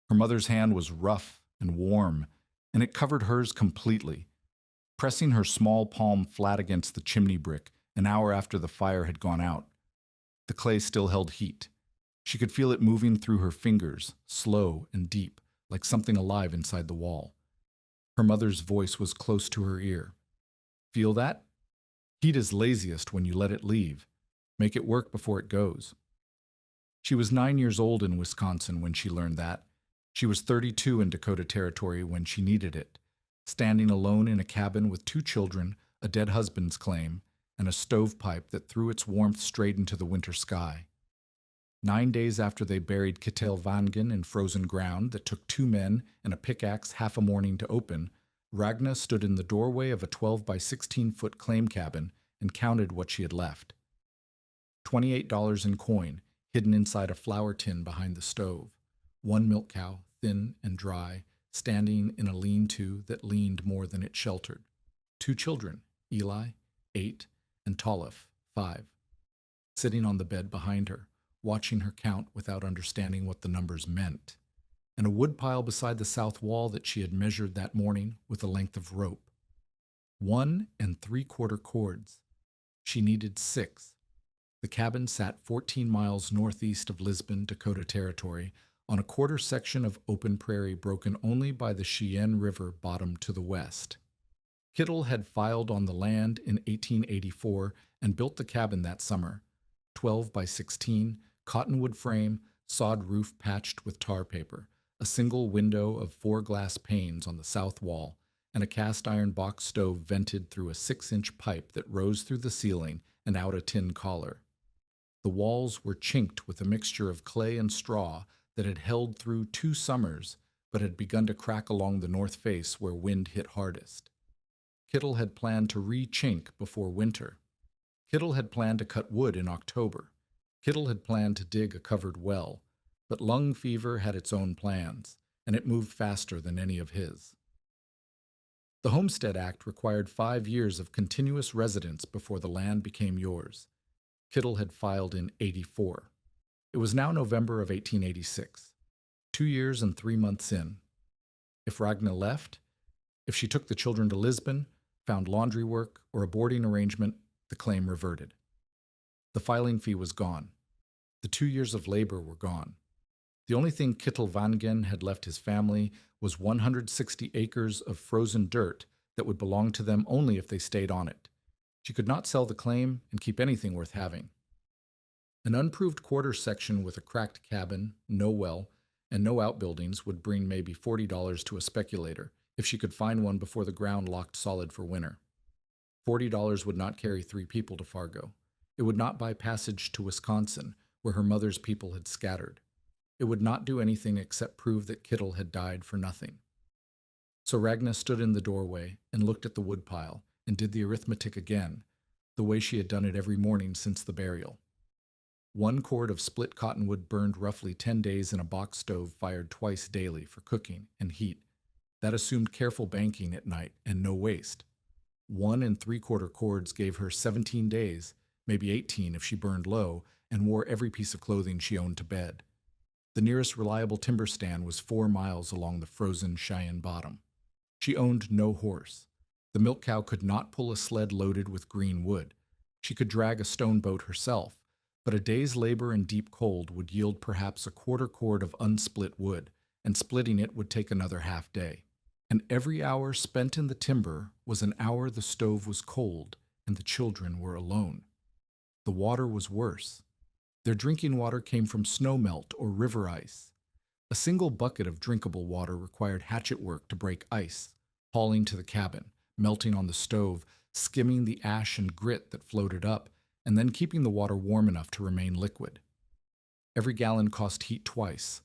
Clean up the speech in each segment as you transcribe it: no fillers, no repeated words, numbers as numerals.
Her mother's hand was rough and warm, and it covered hers completely. Pressing her small palm flat against the chimney brick an hour after the fire had gone out, the clay still held heat. She could feel it moving through her fingers, slow and deep, like something alive inside the wall. Her mother's voice was close to her ear. Feel that? Heat is laziest when you let it leave. Make it work before it goes. She was 9 years old in Wisconsin when she learned that. She was 32 in Dakota Territory when she needed it, standing alone in a cabin with 2 children, a dead husband's claim, and a stovepipe that threw its warmth straight into the winter sky. 9 days after they buried Kittel Vangen in frozen ground that took 2 men and a pickaxe half a morning to open, Ragna stood in the doorway of a 12 by 16-foot claim cabin and counted what she had left. $28 in coin, hidden inside a flour tin behind the stove. 1 milk cow, thin and dry, standing in a lean-to that leaned more than it sheltered. 2 children, Eli, 8, and Tolif, 5, sitting on the bed behind her, watching her count without understanding what the numbers meant, and a woodpile beside the south wall that she had measured that morning with a length of rope. 1 3/4 cords. She needed 6. The cabin sat 14 miles northeast of Lisbon, Dakota Territory, on a quarter section of open prairie broken only by the Cheyenne River bottom to the west. Kittel had filed on the land in 1884 and built the cabin that summer. 12 by 16, cottonwood frame, sod roof patched with tar paper, a single window of 4 glass panes on the south wall, and a cast iron box stove vented through a 6-inch pipe that rose through the ceiling and out a tin collar. The walls were chinked with a mixture of clay and straw that had held through 2 summers, but had begun to crack along the north face where wind hit hardest. Kittel had planned to re-chink before winter. Kittel had planned to cut wood in October. Kittel had planned to dig a covered well, but lung fever had its own plans, and it moved faster than any of his. The Homestead Act required 5 years of continuous residence before the land became yours. Kittel had filed in '84. It was now November of 1886, 2 years and 3 months in. If Ragna left, if she took the children to Lisbon, found laundry work, or a boarding arrangement, the claim reverted. The filing fee was gone. The 2 years of labor were gone. The only thing Kittel Vangen had left his family was 160 acres of frozen dirt that would belong to them only if they stayed on it. She could not sell the claim and keep anything worth having. An unproved quarter section with a cracked cabin, no well, and no outbuildings would bring maybe $40 to a speculator if she could find one before the ground locked solid for winter. $40 would not carry 3 people to Fargo. It would not buy passage to Wisconsin, where her mother's people had scattered. It would not do anything except prove that Kittel had died for nothing. So Ragna stood in the doorway and looked at the woodpile and did the arithmetic again, the way she had done it every morning since the burial. 1 cord of split cottonwood burned roughly 10 days in a box stove fired twice daily for cooking and heat. That assumed careful banking at night and no waste. 1 3/4 cords gave her 17 days, maybe 18 if she burned low, and wore every piece of clothing she owned to bed. The nearest reliable timber stand was 4 miles along the frozen Cheyenne bottom. She owned no horse. The milk cow could not pull a sled loaded with green wood. She could drag a stone boat herself, but a day's labor in deep cold would yield perhaps a 1/4 cord of unsplit wood, and splitting it would take another half day. And every hour spent in the timber was an hour the stove was cold and the children were alone. The water was worse. Their drinking water came from snowmelt or river ice. A single bucket of drinkable water required hatchet work to break ice, hauling to the cabin, melting on the stove, skimming the ash and grit that floated up, and then keeping the water warm enough to remain liquid. Every gallon cost heat twice,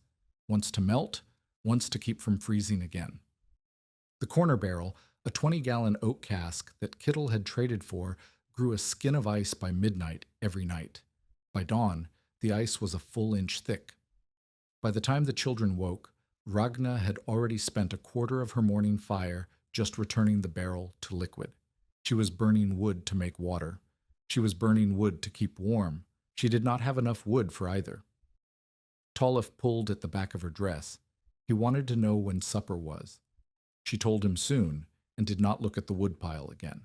once to melt, once to keep from freezing again. The corner barrel, a 20-gallon oak cask that Kittel had traded for, grew a skin of ice by midnight every night. By dawn, the ice was a full inch thick. By the time the children woke, Ragna had already spent a quarter of her morning fire just returning the barrel to liquid. She was burning wood to make water. She was burning wood to keep warm. She did not have enough wood for either. Tolif pulled at the back of her dress. He wanted to know when supper was. She told him soon and did not look at the woodpile again.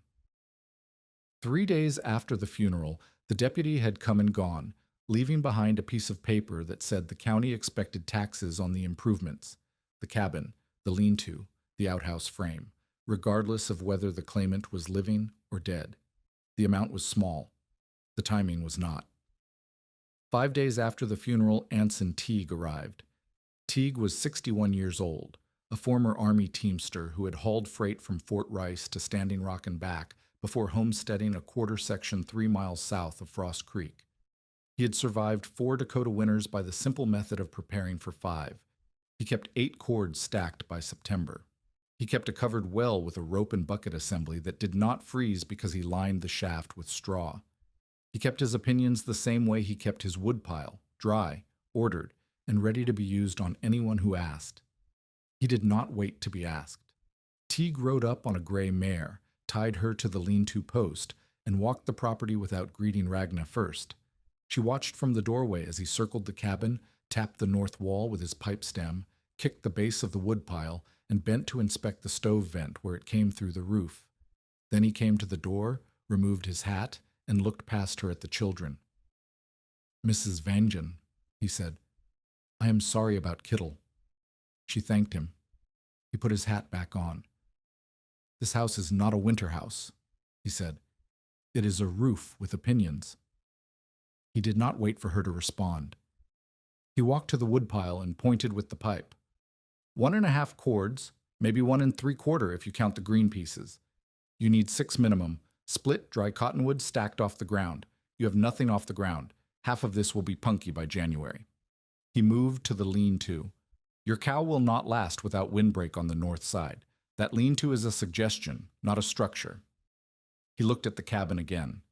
3 days after the funeral, the deputy had come and gone, leaving behind a piece of paper that said the county expected taxes on the improvements, the cabin, the lean-to, the outhouse frame, regardless of whether the claimant was living or dead. The amount was small. The timing was not. 5 days after the funeral, Anson Teague arrived. Teague was 61 years old, a former Army teamster who had hauled freight from Fort Rice to Standing Rock and back before homesteading a quarter section 3 miles south of Frost Creek. He had survived 4 Dakota winters by the simple method of preparing for 5. He kept 8 cords stacked by September. He kept a covered well with a rope and bucket assembly that did not freeze because he lined the shaft with straw. He kept his opinions the same way he kept his woodpile, dry, ordered, and ready to be used on anyone who asked. He did not wait to be asked. Teague rode up on a gray mare, tied her to the lean-to post, and walked the property without greeting Ragna first. She watched from the doorway as he circled the cabin, tapped the north wall with his pipe stem, kicked the base of the woodpile, and bent to inspect the stove vent where it came through the roof. Then he came to the door, removed his hat, and looked past her at the children. "Mrs. Vangen," he said, "I am sorry about Kittle." She thanked him. He put his hat back on. "This house is not a winter house," he said. "It is a roof with opinions." He did not wait for her to respond. He walked to the woodpile and pointed with the pipe. 1.5 cords, maybe 1 3/4 if you count the green pieces. You need 6 minimum, split dry cottonwood stacked off the ground. You have nothing off the ground. Half of this will be punky by January. He moved to the lean-to. Your cow will not last without windbreak on the north side. That lean-to is a suggestion, not a structure. He looked at the cabin again.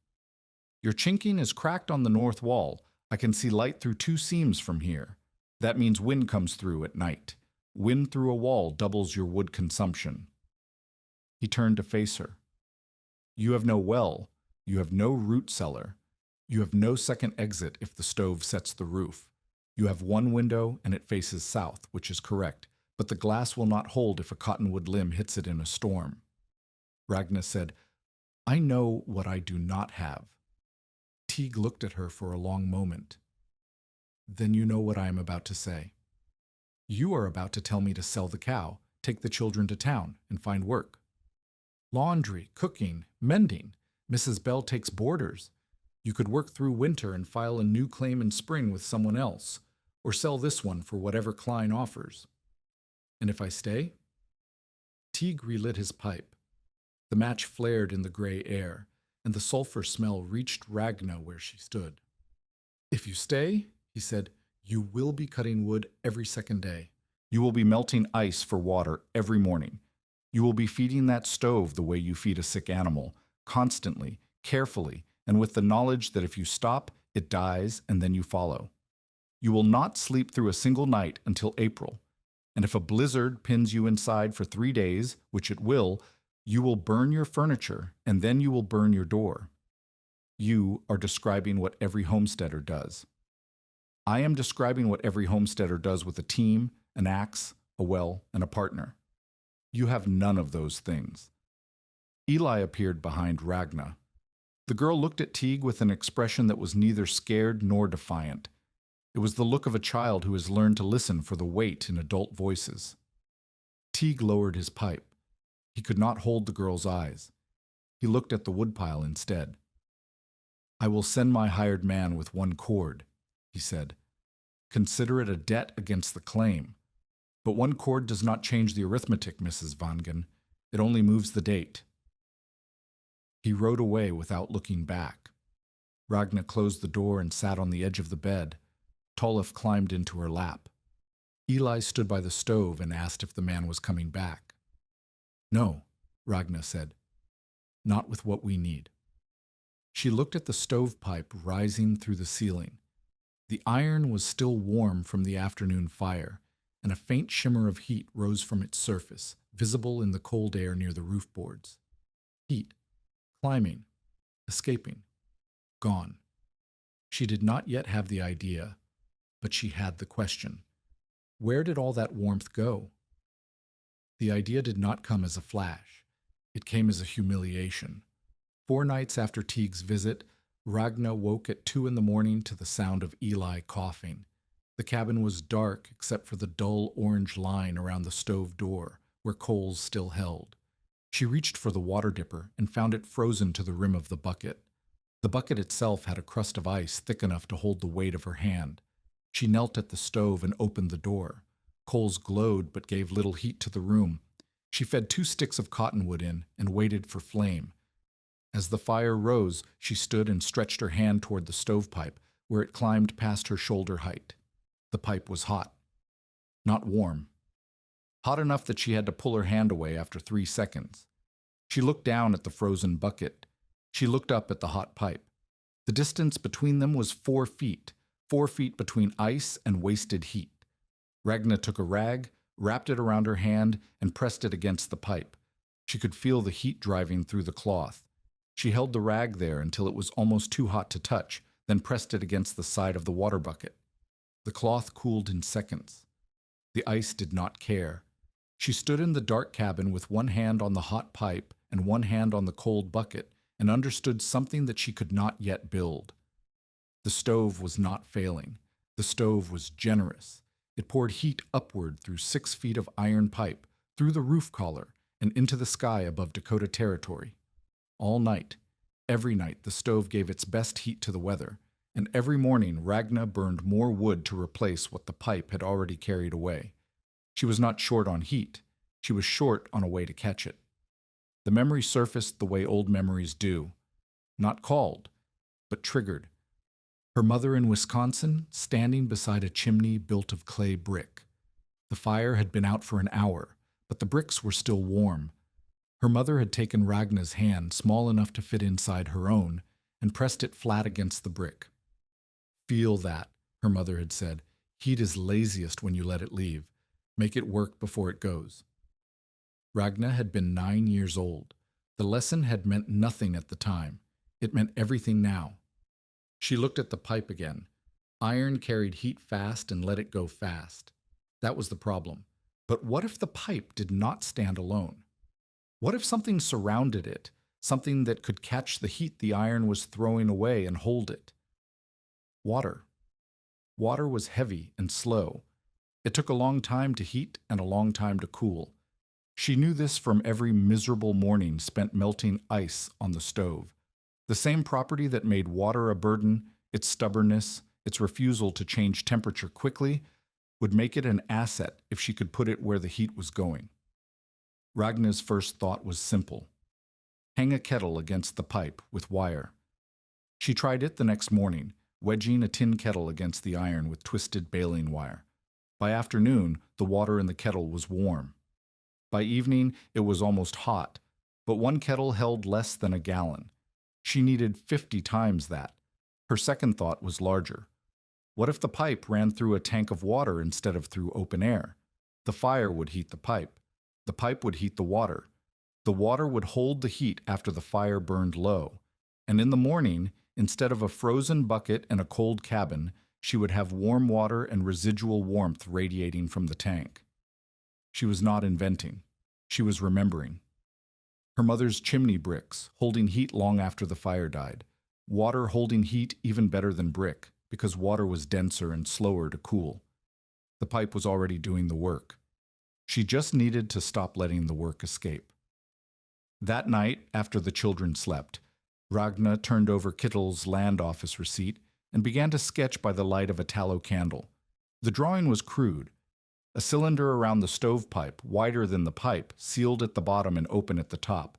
Your chinking is cracked on the north wall. I can see light through 2 seams from here. That means wind comes through at night. Wind through a wall doubles your wood consumption. He turned to face her. You have no well. You have no root cellar. You have no second exit if the stove sets the roof. You have 1 window and it faces south, which is correct, but the glass will not hold if a cottonwood limb hits it in a storm. Ragna said, I know what I do not have. Teague looked at her for a long moment. Then you know what I am about to say. You are about to tell me to sell the cow, take the children to town, and find work. Laundry, cooking, mending. Mrs. Bell takes boarders. You could work through winter and file a new claim in spring with someone else, or sell this one for whatever Klein offers. And if I stay? Teague relit his pipe. The match flared in the gray air, and the sulfur smell reached Ragna where she stood. If you stay, he said, you will be cutting wood every second day. You will be melting ice for water every morning. You will be feeding that stove the way you feed a sick animal, constantly, carefully, and with the knowledge that if you stop, it dies and then you follow. You will not sleep through a single night until April. And if a blizzard pins you inside for 3 days, which it will, you will burn your furniture and then you will burn your door. You are describing what every homesteader does. I am describing what every homesteader does with a team, an axe, a well, and a partner. You have none of those things. Eli appeared behind Ragna. The girl looked at Teague with an expression that was neither scared nor defiant. It was the look of a child who has learned to listen for the weight in adult voices. Teague lowered his pipe. He could not hold the girl's eyes. He looked at the woodpile instead. I will send my hired man with 1 cord, he said. Consider it a debt against the claim. But 1 cord does not change the arithmetic, Mrs. Vangen. It only moves the date. He rode away without looking back. Ragna closed the door and sat on the edge of the bed. Tolliff climbed into her lap. Eli stood by the stove and asked if the man was coming back. No, Ragna said. Not with what we need. She looked at the stovepipe rising through the ceiling. The iron was still warm from the afternoon fire, and a faint shimmer of heat rose from its surface, visible in the cold air near the roof boards. Heat, climbing, escaping, gone. She did not yet have the idea, but she had the question. Where did all that warmth go? The idea did not come as a flash. It came as a humiliation. 4 nights after Teague's visit, Ragna woke at 2 in the morning to the sound of Eli coughing. The cabin was dark except for the dull orange line around the stove door, where coals still held. She reached for the water dipper and found it frozen to the rim of the bucket. The bucket itself had a crust of ice thick enough to hold the weight of her hand. She knelt at the stove and opened the door. Coals glowed but gave little heat to the room. She fed 2 sticks of cottonwood in and waited for flame. As the fire rose, she stood and stretched her hand toward the stovepipe, where it climbed past her shoulder height. The pipe was hot. Not warm. Hot enough that she had to pull her hand away after 3 seconds. She looked down at the frozen bucket. She looked up at the hot pipe. The distance between them was 4 feet, 4 feet between ice and wasted heat. Ragna took a rag, wrapped it around her hand, and pressed it against the pipe. She could feel the heat driving through the cloth. She held the rag there until it was almost too hot to touch, then pressed it against the side of the water bucket. The cloth cooled in seconds. The ice did not care. She stood in the dark cabin with one hand on the hot pipe and one hand on the cold bucket and understood something that she could not yet build. The stove was not failing. The stove was generous. It poured heat upward through 6 feet of iron pipe, through the roof collar, and into the sky above Dakota Territory. All night, every night, the stove gave its best heat to the weather, and every morning Ragna burned more wood to replace what the pipe had already carried away. She was not short on heat. She was short on a way to catch it. The memory surfaced the way old memories do. Not called, but triggered. Her mother in Wisconsin, standing beside a chimney built of clay brick. The fire had been out for an hour, but the bricks were still warm. Her mother had taken Ragna's hand, small enough to fit inside her own, and pressed it flat against the brick. "Feel that," her mother had said. "Heat is laziest when you let it leave. Make it work before it goes." Ragna had been 9 years old. The lesson had meant nothing at the time. It meant everything now. She looked at the pipe again. Iron carried heat fast and let it go fast. That was the problem. But what if the pipe did not stand alone? What if something surrounded it, something that could catch the heat the iron was throwing away and hold it? Water. Water was heavy and slow. It took a long time to heat and a long time to cool. She knew this from every miserable morning spent melting ice on the stove. The same property that made water a burden, its stubbornness, its refusal to change temperature quickly, would make it an asset if she could put it where the heat was going. Ragna's first thought was simple. Hang a kettle against the pipe with wire. She tried it the next morning, wedging a tin kettle against the iron with twisted baling wire. By afternoon, the water in the kettle was warm. By evening, it was almost hot, but one kettle held less than a gallon. She needed 50 times that. Her second thought was larger. What if the pipe ran through a tank of water instead of through open air? The fire would heat the pipe. The pipe would heat the water. The water would hold the heat after the fire burned low. And in the morning, instead of a frozen bucket and a cold cabin, she would have warm water and residual warmth radiating from the tank. She was not inventing. She was remembering. Her mother's chimney bricks, holding heat long after the fire died. Water holding heat even better than brick, because water was denser and slower to cool. The pipe was already doing the work. She just needed to stop letting the work escape. That night, after the children slept, Ragna turned over Kittle's land office receipt and began to sketch by the light of a tallow candle. The drawing was crude. A cylinder around the stovepipe, wider than the pipe, sealed at the bottom and open at the top.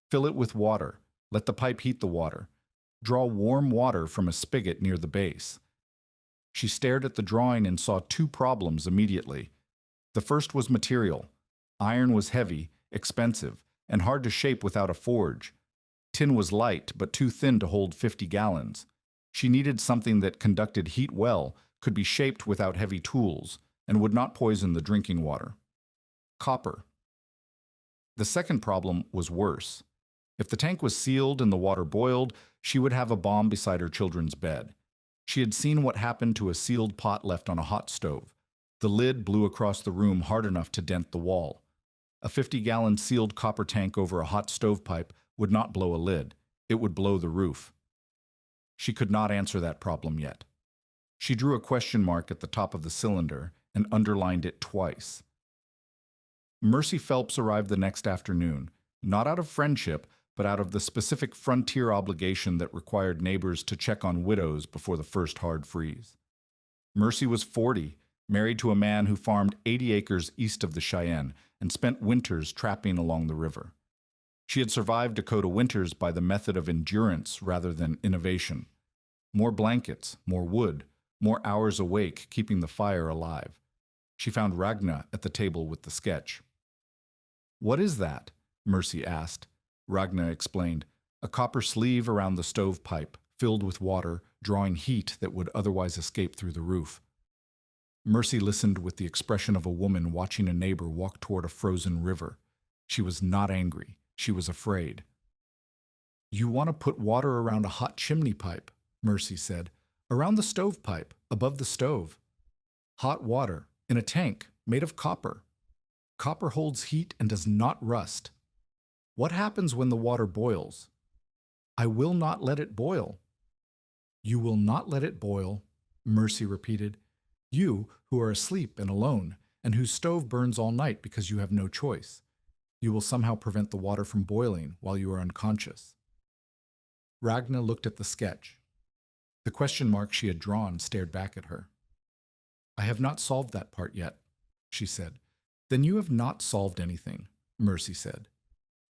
Fill it with water. Let the pipe heat the water. Draw warm water from a spigot near the base. She stared at the drawing and saw 2 problems immediately. The first was material. Iron was heavy, expensive, and hard to shape without a forge. Tin was light, but too thin to hold 50 gallons. She needed something that conducted heat well, could be shaped without heavy tools, and would not poison the drinking water. Copper. The second problem was worse. If the tank was sealed and the water boiled, she would have a bomb beside her children's bed. She had seen what happened to a sealed pot left on a hot stove. The lid blew across the room hard enough to dent the wall. A 50-gallon sealed copper tank over a hot stovepipe would not blow a lid. It would blow the roof. She could not answer that problem yet. She drew a question mark at the top of the cylinder and underlined it twice. Mercy Phelps arrived the next afternoon, not out of friendship, but out of the specific frontier obligation that required neighbors to check on widows before the first hard freeze. Mercy was 40, married to a man who farmed 80 acres east of the Cheyenne and spent winters trapping along the river. She had survived Dakota winters by the method of endurance rather than innovation. More blankets, more wood, more hours awake keeping the fire alive. She found Ragna at the table with the sketch. "What is that?" Mercy asked. Ragna explained, "A copper sleeve around the stovepipe, filled with water, drawing heat that would otherwise escape through the roof." Mercy listened with the expression of a woman watching a neighbor walk toward a frozen river. She was not angry. She was afraid. "You want to put water around a hot chimney pipe," Mercy said. "Around the stovepipe, above the stove. Hot water, in a tank, made of copper. Copper holds heat and does not rust. What happens when the water boils?" "I will not let it boil." "You will not let it boil," Mercy repeated. "You, who are asleep and alone, and whose stove burns all night because you have no choice. You will somehow prevent the water from boiling while you are unconscious." Ragna looked at the sketch. The question mark she had drawn stared back at her. "I have not solved that part yet," she said. "Then you have not solved anything," Mercy said.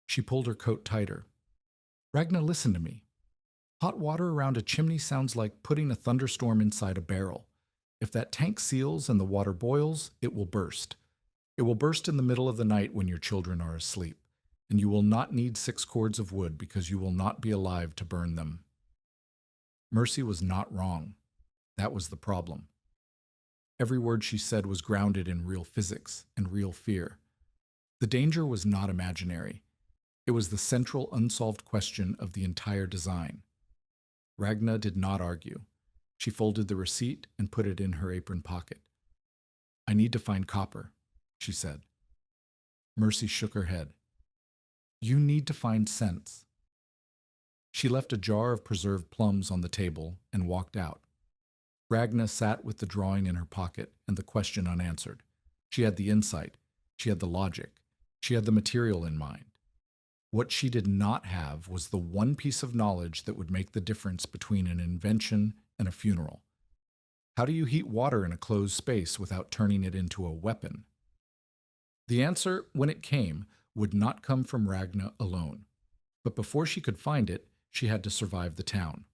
She pulled her coat tighter. "Ragna, listen to me. Hot water around a chimney sounds like putting a thunderstorm inside a barrel. If that tank seals and the water boils, it will burst. It will burst in the middle of the night when your children are asleep, and you will not need 6 cords of wood because you will not be alive to burn them." Mercy was not wrong. That was the problem. Every word she said was grounded in real physics and real fear. The danger was not imaginary. It was the central unsolved question of the entire design. Ragna did not argue. She folded the receipt and put it in her apron pocket. "I need to find copper," she said. Mercy shook her head. "You need to find sense." She left a jar of preserved plums on the table and walked out. Ragna sat with the drawing in her pocket and the question unanswered. She had the insight. She had the logic. She had the material in mind. What she did not have was the one piece of knowledge that would make the difference between an invention and a funeral. How do you heat water in a closed space without turning it into a weapon? The answer, when it came, would not come from Ragna alone. But before she could find it, she had to survive the town.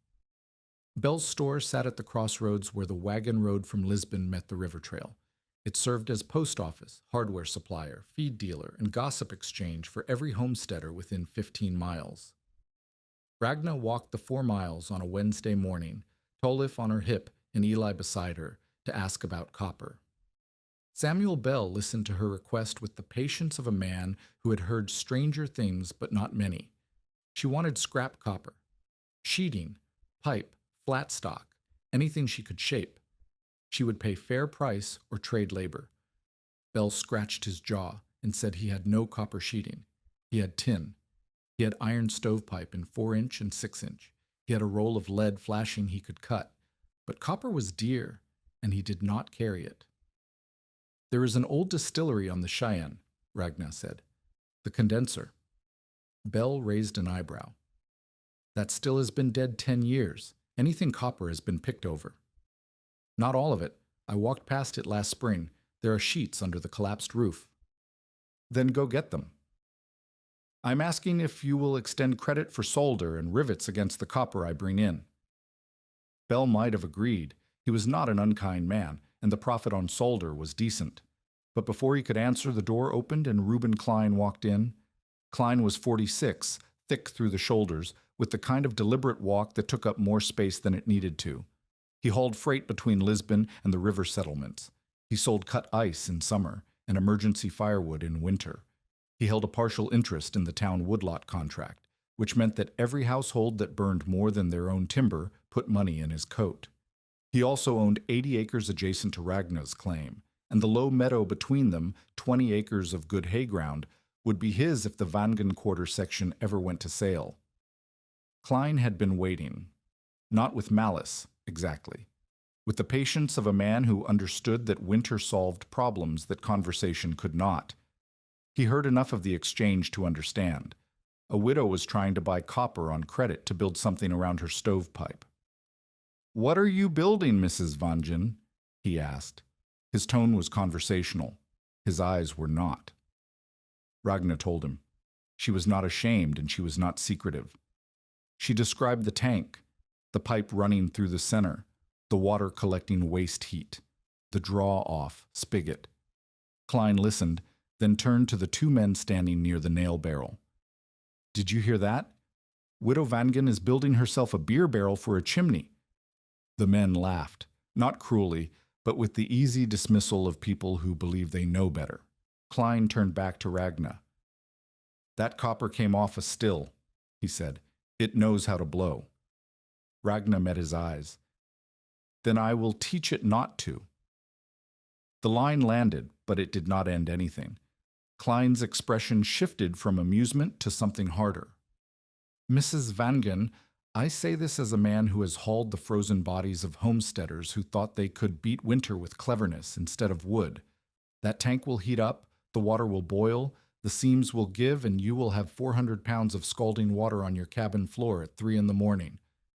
Bell's store sat at the crossroads where the wagon road from Lisbon met the river trail. It served as post office, hardware supplier, feed dealer, and gossip exchange for every homesteader within 15 miles. Ragna walked the 4 miles on a Wednesday morning, Tolif on her hip and Eli beside her, to ask about copper. Samuel Bell listened to her request with the patience of a man who had heard stranger things but not many. She wanted scrap copper, sheeting, pipe, flat stock, anything she could shape. She would pay fair price or trade labor. Bell scratched his jaw and said he had no copper sheeting. He had tin. He had iron stovepipe in 4-inch and 6-inch. He had a roll of lead flashing he could cut. But copper was dear, and he did not carry it. "There is an old distillery on the Cheyenne," Ragna said. "The condenser." Bell raised an eyebrow. "That still has been dead 10 years. Anything copper has been picked over." "Not all of it. I walked past it last spring. There are sheets under the collapsed roof." "Then go get them." "I'm asking if you will extend credit for solder and rivets against the copper I bring in." Bell might have agreed. He was not an unkind man, and the profit on solder was decent. But before he could answer, the door opened and Reuben Klein walked in. Klein was 46, thick through the shoulders, with the kind of deliberate walk that took up more space than it needed to. He hauled freight between Lisbon and the river settlements. He sold cut ice in summer and emergency firewood in winter. He held a partial interest in the town woodlot contract, which meant that every household that burned more than their own timber put money in his coat. He also owned 80 acres adjacent to Ragna's claim, and the low meadow between them, 20 acres of good hay ground, would be his if the Vangen quarter section ever went to sale. Klein had been waiting, not with malice, exactly, with the patience of a man who understood that winter solved problems that conversation could not. He heard enough of the exchange to understand. A widow was trying to buy copper on credit to build something around her stovepipe. "What are you building, Mrs. Vangen?" he asked. His tone was conversational. His eyes were not. Ragna told him. She was not ashamed and she was not secretive. She described the tank, the pipe running through the center, the water collecting waste heat, the draw-off spigot. Klein listened, then turned to the two men standing near the nail barrel. "Did you hear that? Widow Vangen is building herself a beer barrel for a chimney." The men laughed, not cruelly, but with the easy dismissal of people who believe they know better. Klein turned back to Ragna. "That copper came off a still," he said. "It knows how to blow." Ragna met his eyes. "Then I will teach it not to." The line landed, but it did not end anything. Klein's expression shifted from amusement to something harder. "Mrs. Vangen, I say this as a man who has hauled the frozen bodies of homesteaders who thought they could beat winter with cleverness instead of wood. That tank will heat up, the water will boil, the seams will give, and you will have 400 pounds of scalding water on your cabin floor at 3 in the morning.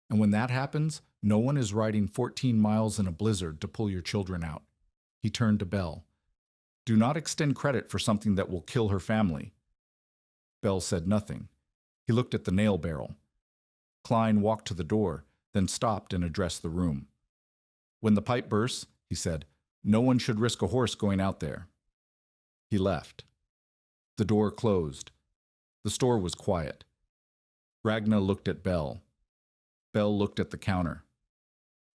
And when that happens, no one is riding 14 miles in a blizzard to pull your children out." He turned to Belle. "Do not extend credit for something that will kill her family." Belle said nothing. He looked at the nail barrel. Klein walked to the door, then stopped and addressed the room. "When the pipe bursts," he said, "no one should risk a horse going out there." He left. The door closed. The store was quiet. Ragna looked at Belle. Belle looked at the counter.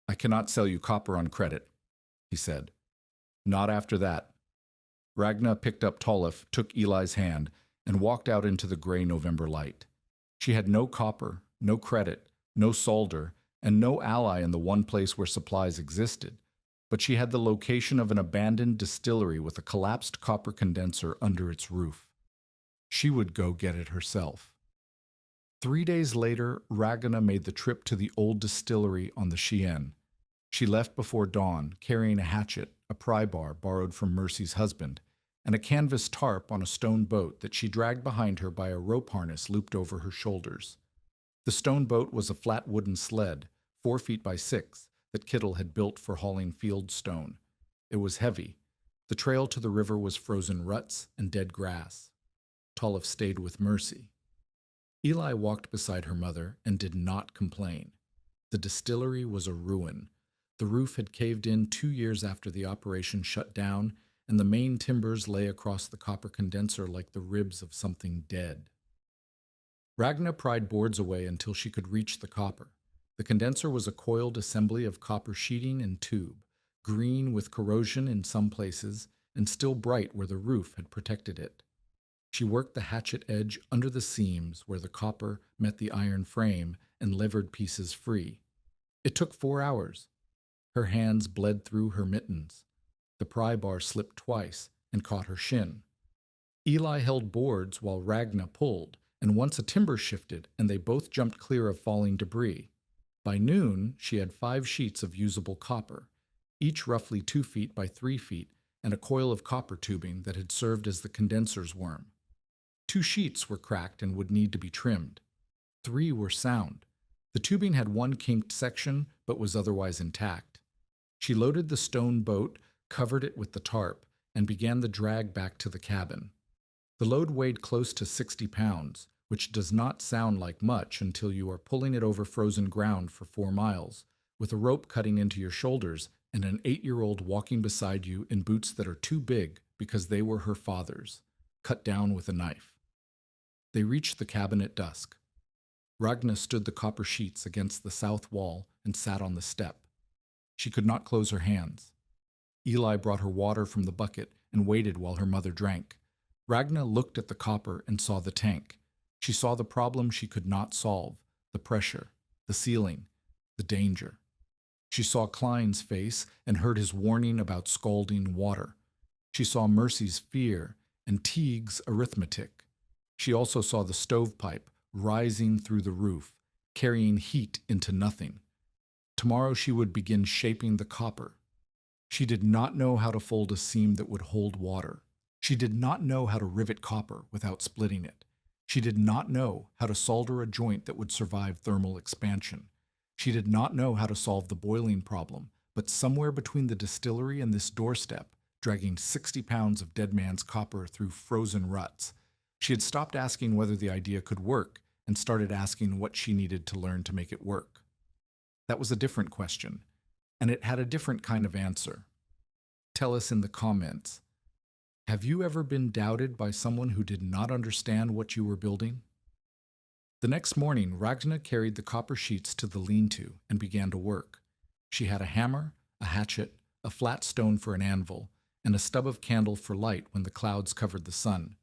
"I cannot sell you copper on credit," he said. "Not after that." Ragna picked up Tollef, took Eli's hand, and walked out into the gray November light. She had no copper, no credit, no solder, and no ally in the one place where supplies existed, but she had the location of an abandoned distillery with a collapsed copper condenser under its roof. She would go get it herself. 3 days later, Ragna made the trip to the old distillery on the Chien. She left before dawn, carrying a hatchet, a pry bar borrowed from Mercy's husband, and a canvas tarp on a stone boat that she dragged behind her by a rope harness looped over her shoulders. The stone boat was a flat wooden sled, 4 feet by 6, that Kittle had built for hauling field stone. It was heavy. The trail to the river was frozen ruts and dead grass. Tollef stayed with Mercy. Eli walked beside her mother and did not complain. The distillery was a ruin. The roof had caved in 2 years after the operation shut down, and the main timbers lay across the copper condenser like the ribs of something dead. Ragna pried boards away until she could reach the copper. The condenser was a coiled assembly of copper sheeting and tube, green with corrosion in some places, and still bright where the roof had protected it. She worked the hatchet edge under the seams where the copper met the iron frame and levered pieces free. It took 4 hours. Her hands bled through her mittens. The pry bar slipped twice and caught her shin. Eli held boards while Ragna pulled, and once a timber shifted and they both jumped clear of falling debris. By noon, she had 5 sheets of usable copper, each roughly 2 feet by 3 feet, and a coil of copper tubing that had served as the condenser's worm. 2 sheets were cracked and would need to be trimmed. 3 were sound. The tubing had 1 kinked section, but was otherwise intact. She loaded the stone boat, covered it with the tarp, and began the drag back to the cabin. The load weighed close to 60 pounds, which does not sound like much until you are pulling it over frozen ground for 4 miles, with a rope cutting into your shoulders and an 8-year-old walking beside you in boots that are too big because they were her father's, cut down with a knife. They reached the cabin at dusk. Ragna stood the copper sheets against the south wall and sat on the step. She could not close her hands. Eli brought her water from the bucket and waited while her mother drank. Ragna looked at the copper and saw the tank. She saw the problem she could not solve, the pressure, the sealing, the danger. She saw Klein's face and heard his warning about scalding water. She saw Mercy's fear and Teague's arithmetic. She also saw the stovepipe rising through the roof, carrying heat into nothing. Tomorrow she would begin shaping the copper. She did not know how to fold a seam that would hold water. She did not know how to rivet copper without splitting it. She did not know how to solder a joint that would survive thermal expansion. She did not know how to solve the boiling problem, but somewhere between the distillery and this doorstep, dragging 60 pounds of dead man's copper through frozen ruts, she had stopped asking whether the idea could work and started asking what she needed to learn to make it work. That was a different question, and it had a different kind of answer. Tell us in the comments. Have you ever been doubted by someone who did not understand what you were building? The next morning, Ragna carried the copper sheets to the lean-to and began to work. She had a hammer, a hatchet, a flat stone for an anvil, and a stub of candle for light when the clouds covered the sun.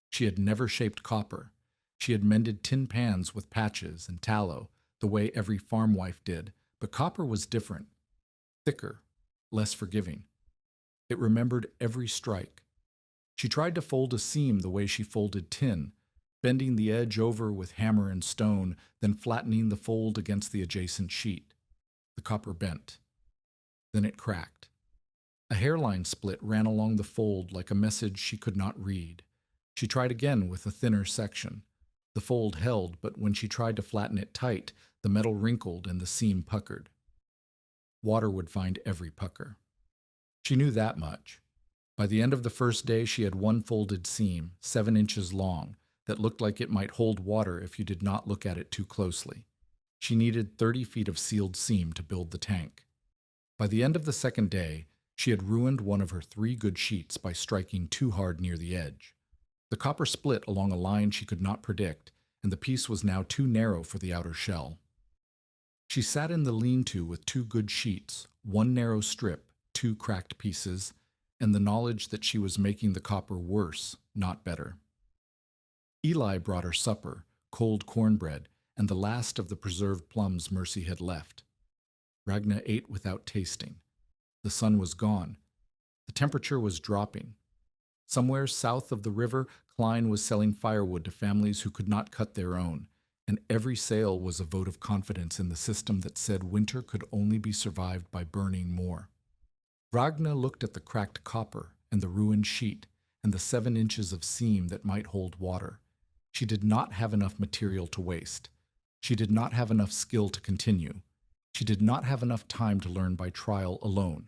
She had never shaped copper. She had mended tin pans with patches and tallow, the way every farm wife did, but copper was different, thicker, less forgiving. It remembered every strike. She tried to fold a seam the way she folded tin, bending the edge over with hammer and stone, then flattening the fold against the adjacent sheet. The copper bent. Then it cracked. A hairline split ran along the fold like a message she could not read. She tried again with a thinner section. The fold held, but when she tried to flatten it tight, the metal wrinkled and the seam puckered. Water would find every pucker. She knew that much. By the end of the first day, she had one folded seam, 7 inches long, that looked like it might hold water if you did not look at it too closely. She needed 30 feet of sealed seam to build the tank. By the end of the second day, she had ruined one of her 3 good sheets by striking too hard near the edge. The copper split along a line she could not predict, and the piece was now too narrow for the outer shell. She sat in the lean-to with 2 good sheets, 1 narrow strip, 2 cracked pieces, and the knowledge that she was making the copper worse, not better. Eli brought her supper, cold cornbread, and the last of the preserved plums Mercy had left. Ragna ate without tasting. The sun was gone. The temperature was dropping. Somewhere south of the river, Klein was selling firewood to families who could not cut their own, and every sale was a vote of confidence in the system that said winter could only be survived by burning more. Ragna looked at the cracked copper and the ruined sheet and the 7 inches of seam that might hold water. She did not have enough material to waste. She did not have enough skill to continue. She did not have enough time to learn by trial alone.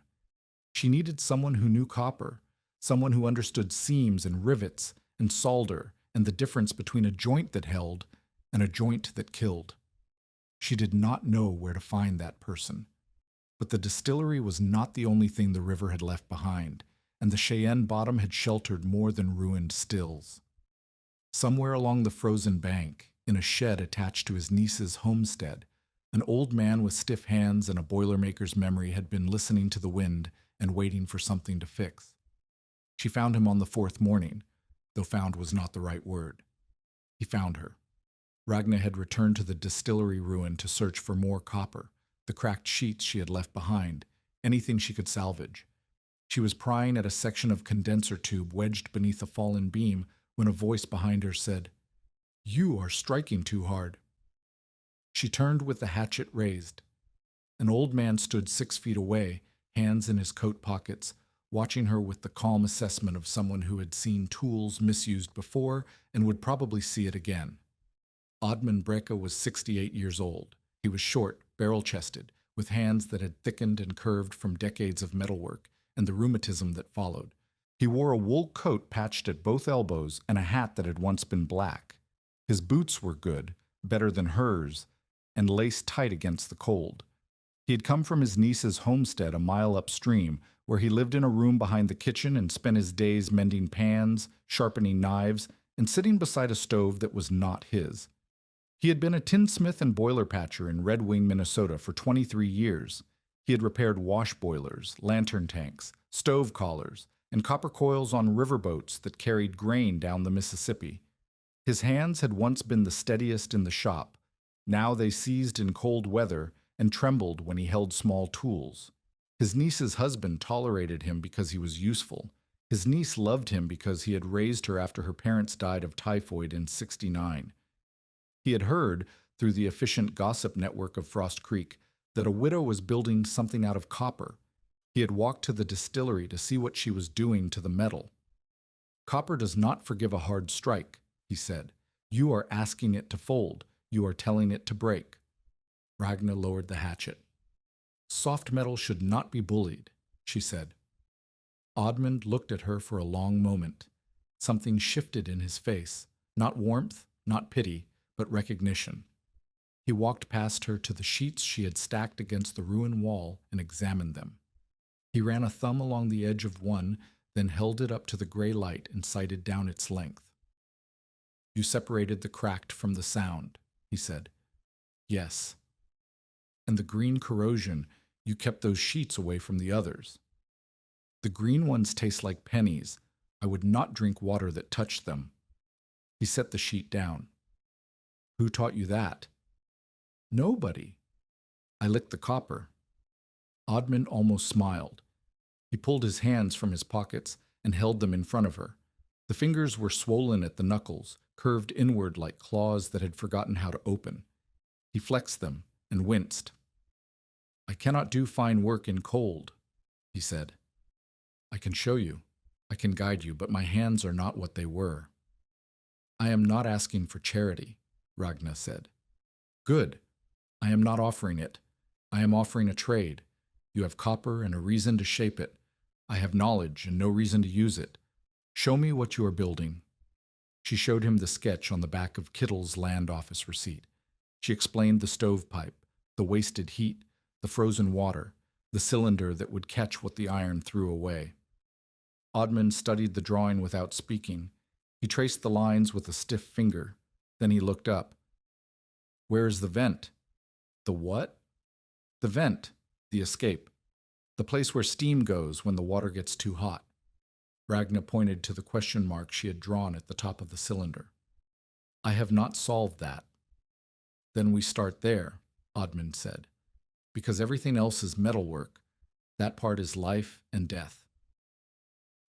She needed someone who knew copper, someone who understood seams and rivets and solder and the difference between a joint that held and a joint that killed. She did not know where to find that person. But the distillery was not the only thing the river had left behind, and the Cheyenne bottom had sheltered more than ruined stills. Somewhere along the frozen bank, in a shed attached to his niece's homestead, an old man with stiff hands and a boilermaker's memory had been listening to the wind and waiting for something to fix. She found him on the 4th morning, though found was not the right word. He found her. Ragna had returned to the distillery ruin to search for more copper, the cracked sheets she had left behind, anything she could salvage. She was prying at a section of condenser tube wedged beneath a fallen beam when a voice behind her said, "You are striking too hard." She turned with the hatchet raised. An old man stood 6 feet away, hands in his coat pockets, watching her with the calm assessment of someone who had seen tools misused before and would probably see it again. Oddman Breka was 68 years old. He was short, barrel-chested, with hands that had thickened and curved from decades of metalwork and the rheumatism that followed. He wore a wool coat patched at both elbows and a hat that had once been black. His boots were good, better than hers, and laced tight against the cold. He had come from his niece's homestead a mile upstream, where he lived in a room behind the kitchen and spent his days mending pans, sharpening knives, and sitting beside a stove that was not his. He had been a tinsmith and boiler patcher in Red Wing, Minnesota for 23 years. He had repaired wash boilers, lantern tanks, stove collars, and copper coils on riverboats that carried grain down the Mississippi. His hands had once been the steadiest in the shop. Now they seized in cold weather and trembled when he held small tools. His niece's husband tolerated him because he was useful. His niece loved him because he had raised her after her parents died of typhoid in '69. He had heard, through the efficient gossip network of Frost Creek, that a widow was building something out of copper. He had walked to the distillery to see what she was doing to the metal. Copper does not forgive a hard strike, he said. You are asking it to fold. You are telling it to break. Ragna lowered the hatchet. Soft metal should not be bullied, she said. Oddmund looked at her for a long moment. Something shifted in his face, not warmth, not pity, but recognition. He walked past her to the sheets she had stacked against the ruined wall and examined them. He ran a thumb along the edge of one, then held it up to the gray light and sighted down its length. You separated the cracked from the sound, he said. Yes. And the green corrosion, you kept those sheets away from the others. The green ones taste like pennies. I would not drink water that touched them. He set the sheet down. Who taught you that? Nobody. I licked the copper. Oddmund almost smiled. He pulled his hands from his pockets and held them in front of her. The fingers were swollen at the knuckles, curved inward like claws that had forgotten how to open. He flexed them and winced. I cannot do fine work in cold, he said. I can show you. I can guide you, but my hands are not what they were. I am not asking for charity, Ragna said. Good. I am not offering it. I am offering a trade. You have copper and a reason to shape it. I have knowledge and no reason to use it. Show me what you are building. She showed him the sketch on the back of Kittle's land office receipt. She explained the stovepipe, the wasted heat, the frozen water, the cylinder that would catch what the iron threw away. Oddmund studied the drawing without speaking. He traced the lines with a stiff finger. Then he looked up. Where is the vent? The what? The vent, the escape. The place where steam goes when the water gets too hot. Ragna pointed to the question mark she had drawn at the top of the cylinder. I have not solved that. Then we start there, Oddmund said. Because everything else is metalwork. That part is life and death.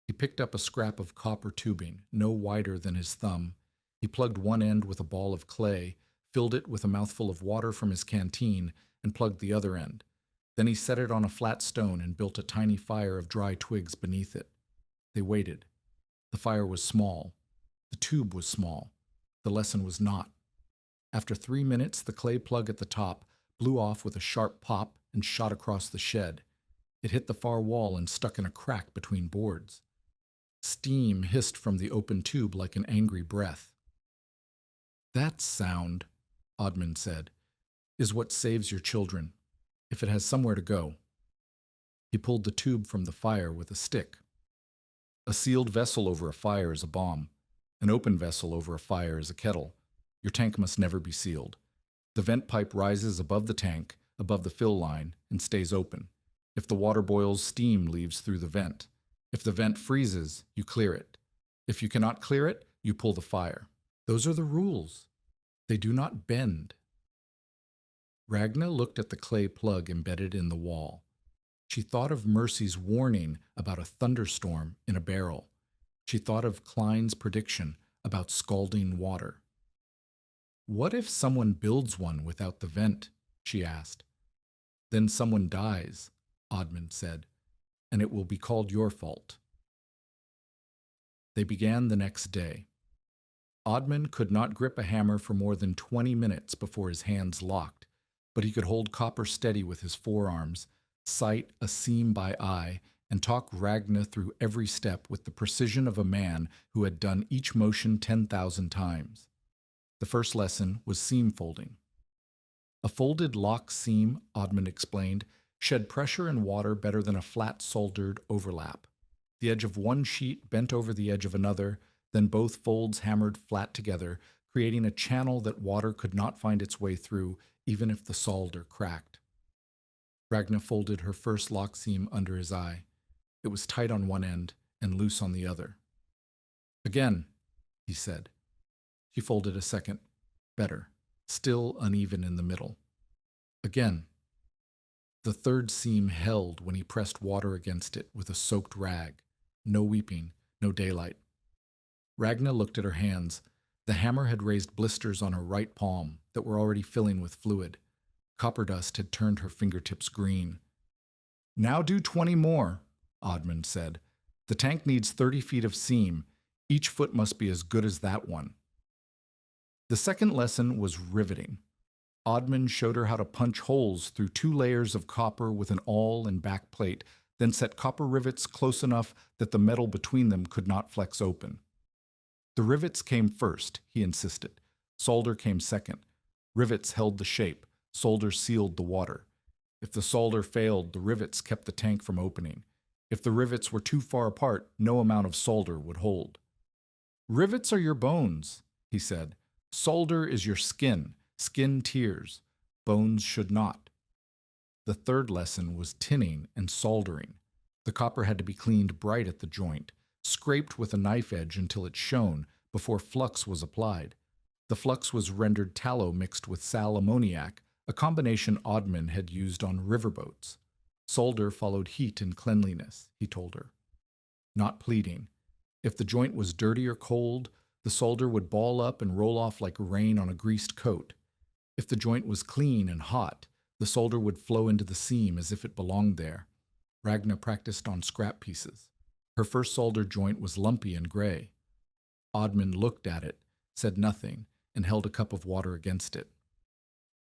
He picked up a scrap of copper tubing, no wider than his thumb. He plugged one end with a ball of clay, filled it with a mouthful of water from his canteen, and plugged the other end. Then he set it on a flat stone and built a tiny fire of dry twigs beneath it. They waited. The fire was small. The tube was small. The lesson was not. After 3 minutes, the clay plug at the top blew off with a sharp pop and shot across the shed. It hit the far wall and stuck in a crack between boards. Steam hissed from the open tube like an angry breath. That sound, Oddmund said, is what saves your children, if it has somewhere to go. He pulled the tube from the fire with a stick. A sealed vessel over a fire is a bomb. An open vessel over a fire is a kettle. Your tank must never be sealed. The vent pipe rises above the tank, above the fill line, and stays open. If the water boils, steam leaves through the vent. If the vent freezes, you clear it. If you cannot clear it, you pull the fire. Those are the rules. They do not bend. Ragna looked at the clay plug embedded in the wall. She thought of Mercy's warning about a thunderstorm in a barrel. She thought of Klein's prediction about scalding water. What if someone builds one without the vent? She asked. Then someone dies, Oddmund said, and it will be called your fault. They began the next day. Oddmund could not grip a hammer for more than 20 minutes before his hands locked, but he could hold copper steady with his forearms, sight a seam by eye, and talk Ragna through every step with the precision of a man who had done each motion 10,000 times. The first lesson was seam folding. A folded lock seam, Oddmund explained, shed pressure and water better than a flat soldered overlap. The edge of one sheet bent over the edge of another, then both folds hammered flat together, creating a channel that water could not find its way through, even if the solder cracked. Ragna folded her first lock seam under his eye. It was tight on one end and loose on the other. Again, he said. She folded a second. Better. Still uneven in the middle. Again. The third seam held when he pressed water against it with a soaked rag. No weeping, no daylight. Ragna looked at her hands. The hammer had raised blisters on her right palm that were already filling with fluid. Copper dust had turned her fingertips green. "Now do 20 more," Odman said. "The tank needs 30 feet of seam. Each foot must be as good as that one." The second lesson was riveting. Odman showed her how to punch holes through 2 layers of copper with an awl and back plate, then set copper rivets close enough that the metal between them could not flex open. The rivets came first, he insisted. Solder came second. Rivets held the shape. Solder sealed the water. If the solder failed, the rivets kept the tank from opening. If the rivets were too far apart, no amount of solder would hold. "Rivets are your bones," he said. "Solder is your skin. Skin tears. Bones should not." The third lesson was tinning and soldering. The copper had to be cleaned bright at the joint, scraped with a knife edge until it shone before flux was applied. The flux was rendered tallow mixed with sal ammoniac, a combination Odman had used on riverboats. Solder followed heat and cleanliness, he told her. Not pleading. If the joint was dirty or cold, the solder would ball up and roll off like rain on a greased coat. If the joint was clean and hot, the solder would flow into the seam as if it belonged there. Ragna practiced on scrap pieces. Her first solder joint was lumpy and gray. Odman looked at it, said nothing, and held a cup of water against it.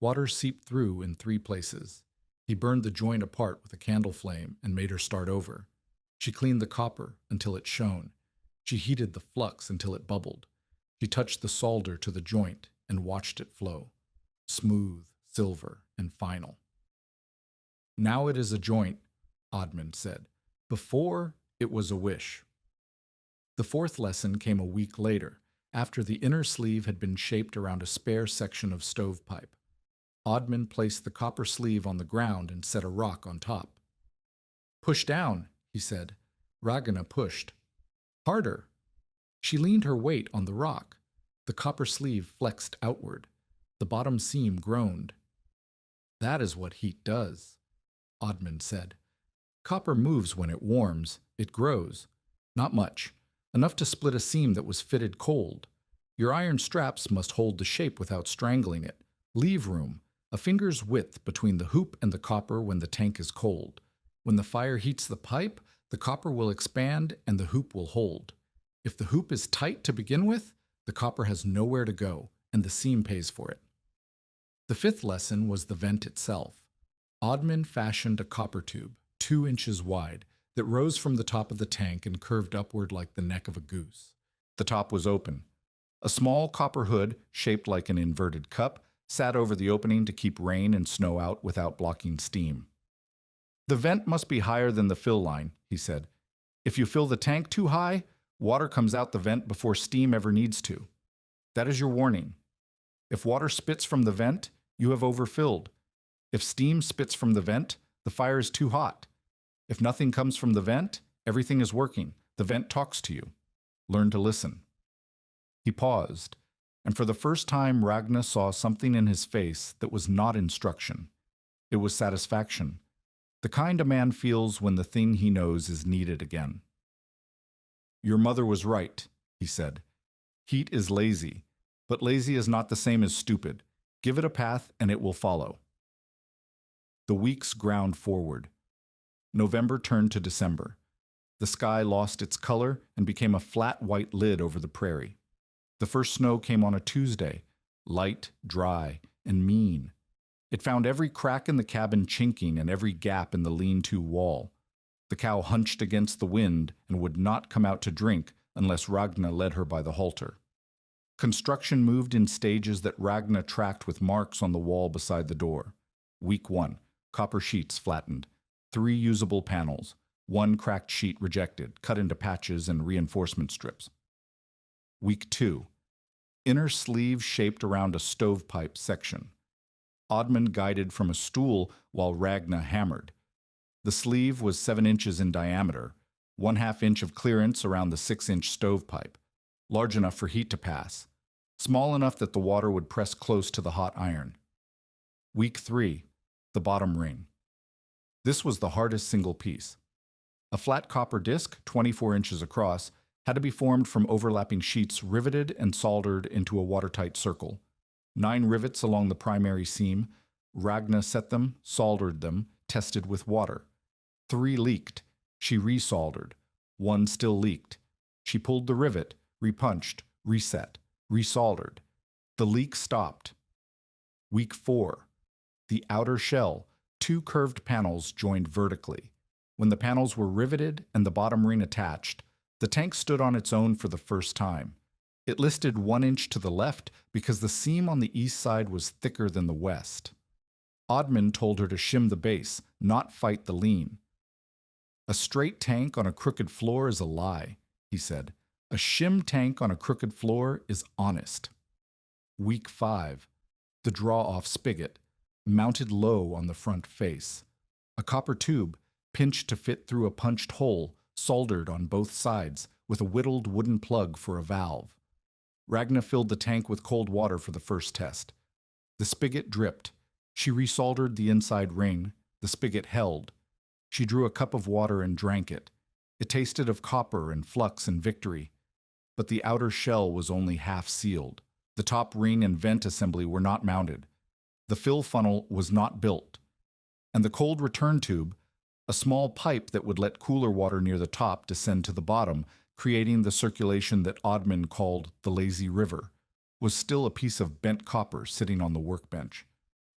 Water seeped through in 3 places. He burned the joint apart with a candle flame and made her start over. She cleaned the copper until it shone. She heated the flux until it bubbled. She touched the solder to the joint and watched it flow. Smooth, silver, and final. "Now it is a joint," Odman said. "Before, it was a wish." The fourth lesson came a week later, after the inner sleeve had been shaped around a spare section of stovepipe. Odman placed the copper sleeve on the ground and set a rock on top. "Push down," he said. Ragna pushed. "Harder." She leaned her weight on the rock. The copper sleeve flexed outward. The bottom seam groaned. "That is what heat does," Odman said. "Copper moves when it warms. It grows. Not much. Enough to split a seam that was fitted cold. Your iron straps must hold the shape without strangling it. Leave room, a finger's width between the hoop and the copper when the tank is cold. When the fire heats the pipe, the copper will expand and the hoop will hold. If the hoop is tight to begin with, the copper has nowhere to go, and the seam pays for it." The fifth lesson was the vent itself. Odman fashioned a copper tube, 2 inches wide, that rose from the top of the tank and curved upward like the neck of a goose. The top was open. A small copper hood, shaped like an inverted cup, sat over the opening to keep rain and snow out without blocking steam. "The vent must be higher than the fill line," he said. "If you fill the tank too high, water comes out the vent before steam ever needs to. That is your warning. If water spits from the vent, you have overfilled. If steam spits from the vent, the fire is too hot. If nothing comes from the vent, everything is working. The vent talks to you. Learn to listen." He paused, and for the first time Ragna saw something in his face that was not instruction. It was satisfaction, the kind a man feels when the thing he knows is needed again. "Your mother was right," he said. "Heat is lazy, but lazy is not the same as stupid. Give it a path and it will follow." The weeks ground forward. November turned to December. The sky lost its color and became a flat white lid over the prairie. The first snow came on a Tuesday, light, dry, and mean. It found every crack in the cabin chinking and every gap in the lean-to wall. The cow hunched against the wind and would not come out to drink unless Ragna led her by the halter. Construction moved in stages that Ragna tracked with marks on the wall beside the door. Week 1, copper sheets flattened, 3 usable panels, 1 cracked sheet rejected, cut into patches and reinforcement strips. Week 2, inner sleeve shaped around a stovepipe section. Odman guided from a stool while Ragna hammered. The sleeve was 7 inches in diameter, 1/2 inch of clearance around the 6-inch stovepipe, large enough for heat to pass, small enough that the water would press close to the hot iron. Week 3, the bottom ring. This was the hardest single piece. A flat copper disc, 24 inches across, had to be formed from overlapping sheets riveted and soldered into a watertight circle. 9 rivets along the primary seam. Ragna set them, soldered them, tested with water. 3 leaked. She resoldered. 1 still leaked. She pulled the rivet, repunched, reset, resoldered. The leak stopped. Week 4. The outer shell, 2 curved panels joined vertically. When the panels were riveted and the bottom ring attached, the tank stood on its own for the first time. It listed 1 inch to the left because the seam on the east side was thicker than the west. Oddman told her to shim the base, not fight the lean. A straight tank on a crooked floor is a lie, he said. A shim tank on a crooked floor is honest. Week 5. The draw-off spigot, mounted low on the front face. A copper tube, pinched to fit through a punched hole, soldered on both sides, with a whittled wooden plug for a valve. Ragna filled the tank with cold water for the first test. The spigot dripped. She resoldered the inside ring. The spigot held. She drew a cup of water and drank it. It tasted of copper and flux and victory. But the outer shell was only half sealed. The top ring and vent assembly were not mounted. The fill funnel was not built. And the cold return tube, a small pipe that would let cooler water near the top descend to the bottom, creating the circulation that Oddman called the lazy river, was still a piece of bent copper sitting on the workbench.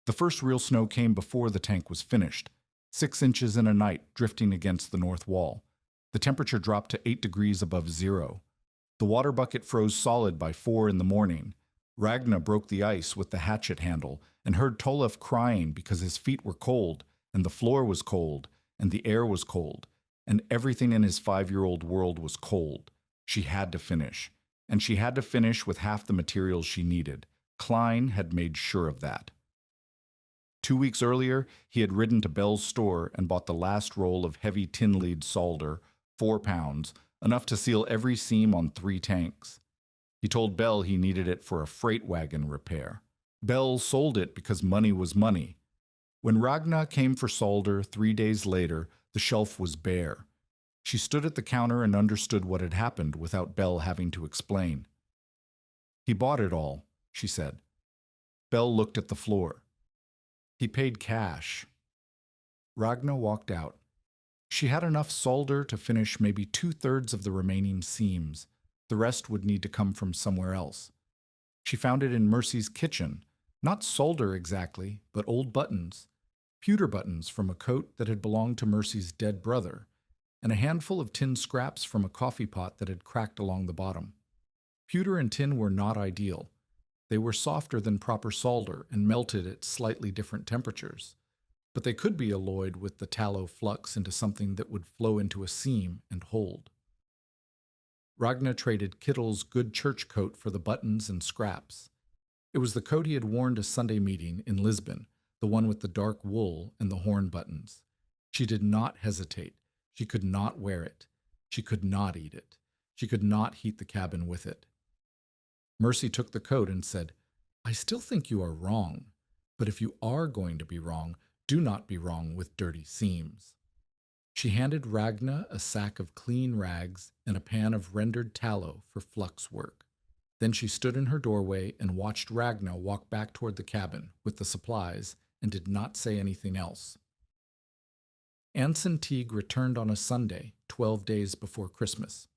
The first real snow came before the tank was finished, 6 inches in a night drifting against the north wall. The temperature dropped to 8 degrees above zero. The water bucket froze solid by 4 in the morning. Ragna broke the ice with the hatchet handle and heard Tolef crying because his feet were cold, and the floor was cold, and the air was cold, and everything in his 5-year-old world was cold. She had to finish, and she had to finish with half the materials she needed. Klein had made sure of that. 2 weeks earlier, he had ridden to Bell's store and bought the last roll of heavy tin lead solder, 4 pounds, enough to seal every seam on 3 tanks. He told Bell he needed it for a freight wagon repair. Bell sold it because money was money. When Ragna came for solder 3 days later, the shelf was bare. She stood at the counter and understood what had happened without Bell having to explain. "He bought it all," she said. Bell looked at the floor. "He paid cash." Ragna walked out. She had enough solder to finish maybe 2/3 of the remaining seams. The rest would need to come from somewhere else. She found it in Mercy's kitchen. Not solder exactly, but old buttons. Pewter buttons from a coat that had belonged to Mercy's dead brother, and a handful of tin scraps from a coffee pot that had cracked along the bottom. Pewter and tin were not ideal. They were softer than proper solder and melted at slightly different temperatures, but they could be alloyed with the tallow flux into something that would flow into a seam and hold. Ragna traded Kittle's good church coat for the buttons and scraps. It was the coat he had worn to Sunday meeting in Lisbon, the one with the dark wool and the horn buttons. She did not hesitate. She could not wear it. She could not eat it. She could not heat the cabin with it. Mercy took the coat and said, "I still think you are wrong, but if you are going to be wrong, do not be wrong with dirty seams." She handed Ragna a sack of clean rags and a pan of rendered tallow for flux work. Then she stood in her doorway and watched Ragna walk back toward the cabin with the supplies and did not say anything else. Anson Teague returned on a Sunday, 12 days before Christmas.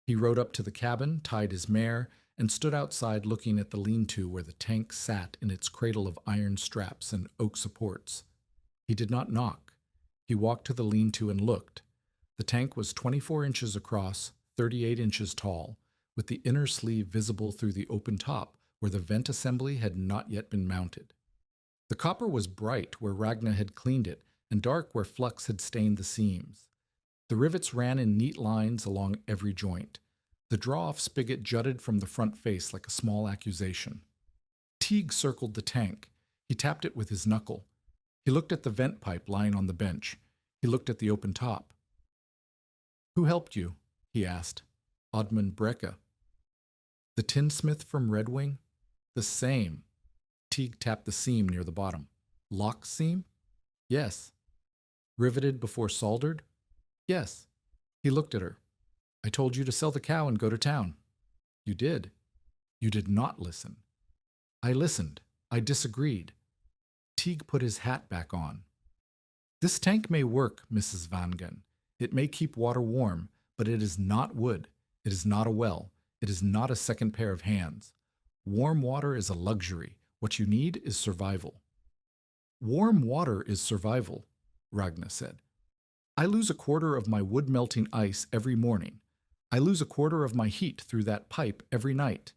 He rode up to the cabin, tied his mare, and stood outside looking at the lean-to where the tank sat in its cradle of iron straps and oak supports. He did not knock. He walked to the lean-to and looked. The tank was 24 inches across, 38 inches tall, with the inner sleeve visible through the open top where the vent assembly had not yet been mounted. The copper was bright where Ragna had cleaned it and dark where flux had stained the seams. The rivets ran in neat lines along every joint. The draw-off spigot jutted from the front face like a small accusation. Teague circled the tank. He tapped it with his knuckle. He looked at the vent pipe lying on the bench. He looked at the open top. "Who helped you?" he asked. "Oddman Brecka." "The tinsmith from Red Wing?" "The same." Teague tapped the seam near the bottom. "Lock seam?" "Yes." "Riveted before soldered?" "Yes." He looked at her. I told you to sell the cow and go to town. You did. You did not listen. I listened. I disagreed. Teague put his hat back on. This tank may work, Mrs. Vangen. It may keep water warm, but it is not wood. It is not a well. It is not a second pair of hands. Warm water is a luxury. What you need is survival. Warm water is survival, Ragnar said. I lose a quarter of my wood-melting ice every morning. I lose a quarter of my heat through that pipe every night.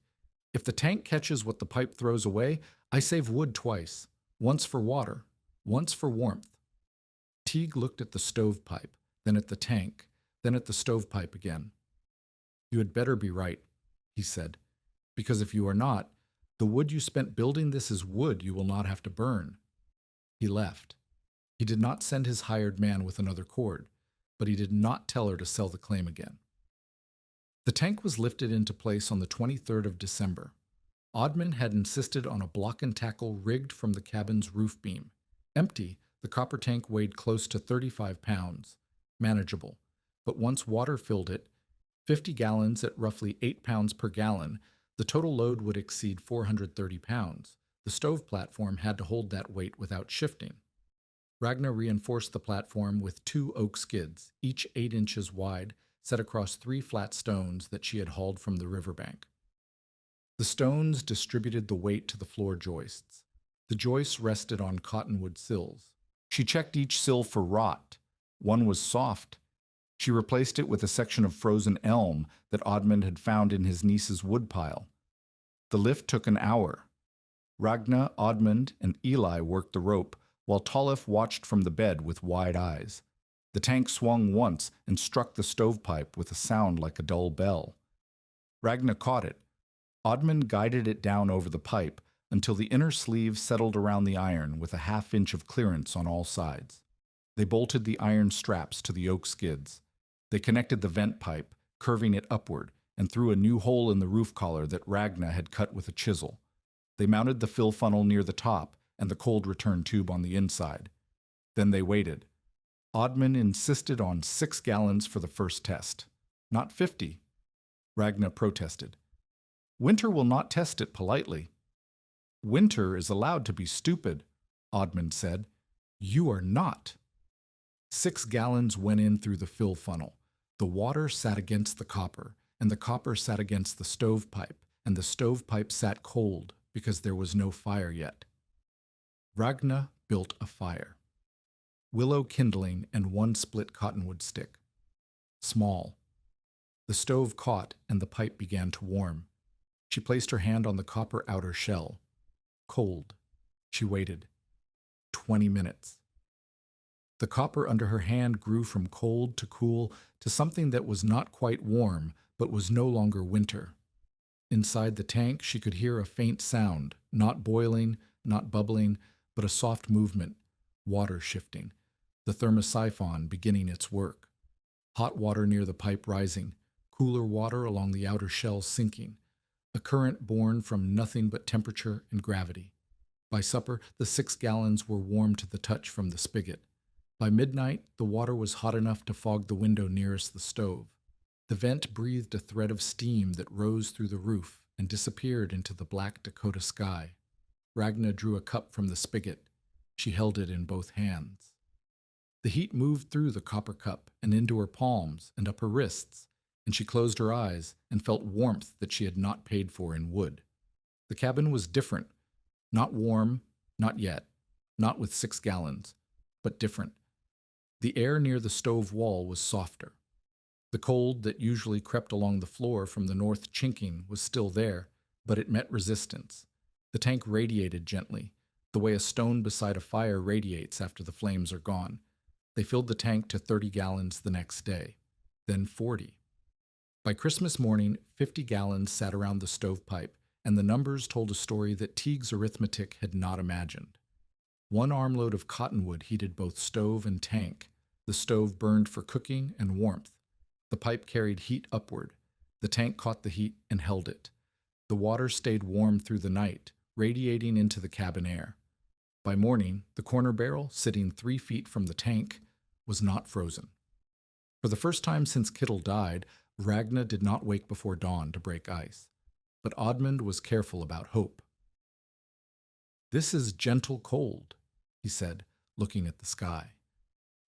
If the tank catches what the pipe throws away, I save wood twice, once for water, once for warmth. Teague looked at the stovepipe, then at the tank, then at the stovepipe again. You had better be right, he said, because if you are not, the wood you spent building this is wood you will not have to burn. He left. He did not send his hired man with another cord, but he did not tell her to sell the claim again. The tank was lifted into place on the 23rd of December. Oddman had insisted on a block and tackle rigged from the cabin's roof beam. Empty, the copper tank weighed close to 35 pounds. Manageable. But once water filled it, 50 gallons at roughly 8 pounds per gallon, the total load would exceed 430 pounds. The stove platform had to hold that weight without shifting. Ragnar reinforced the platform with 2 oak skids, each 8 inches wide, set across 3 flat stones that she had hauled from the riverbank. The stones distributed the weight to the floor joists. The joists rested on cottonwood sills. She checked each sill for rot. One was soft. She replaced it with a section of frozen elm that Oddman had found in his niece's woodpile. The lift took an hour. Ragnar, Oddmund, and Eli worked the rope, while Tollef watched from the bed with wide eyes. The tank swung once and struck the stovepipe with a sound like a dull bell. Ragnar caught it. Oddmund guided it down over the pipe until the inner sleeve settled around the iron with a half-inch of clearance on all sides. They bolted the iron straps to the oak skids. They connected the vent pipe, curving it upward, and through a new hole in the roof collar that Ragnar had cut with a chisel. They mounted the fill funnel near the top and the cold return tube on the inside. Then they waited. Oddman insisted on 6 gallons for the first test, not 50. Ragnar protested. Winter will not test it politely. Winter is allowed to be stupid, Oddman said. You are not. 6 gallons went in through the fill funnel. The water sat against the copper, and the copper sat against the stovepipe, and the stovepipe sat cold because there was no fire yet. Ragnar built a fire. Willow kindling and 1 split cottonwood stick. Small. The stove caught and the pipe began to warm. She placed her hand on the copper outer shell. Cold. She waited. 20 minutes. The copper under her hand grew from cold to cool to something that was not quite warm, but was no longer winter. Inside the tank, she could hear a faint sound, not boiling, not bubbling, but a soft movement, water shifting. The thermal-siphon beginning its work. Hot water near the pipe rising, cooler water along the outer shell sinking. A current born from nothing but temperature and gravity. By supper, the 6 gallons were warm to the touch from the spigot. By midnight, the water was hot enough to fog the window nearest the stove. The vent breathed a thread of steam that rose through the roof and disappeared into the black Dakota sky. Ragnar drew a cup from the spigot. She held it in both hands. The heat moved through the copper cup and into her palms and up her wrists, and she closed her eyes and felt warmth that she had not paid for in wood. The cabin was different. Not warm, not yet, not with 6 gallons, but different. The air near the stove wall was softer. The cold that usually crept along the floor from the north chinking was still there, but it met resistance. The tank radiated gently, the way a stone beside a fire radiates after the flames are gone. They filled the tank to 30 gallons the next day, then 40. By Christmas morning, 50 gallons sat around the stovepipe, and the numbers told a story that Teague's arithmetic had not imagined. 1 armload of cottonwood heated both stove and tank. The stove burned for cooking and warmth. The pipe carried heat upward. The tank caught the heat and held it. The water stayed warm through the night, radiating into the cabin air. By morning, the corner barrel, sitting 3 feet from the tank, was not frozen. For the first time since Kittel died, Ragna did not wake before dawn to break ice. But Oddmund was careful about hope. "This is gentle cold," he said, looking at the sky.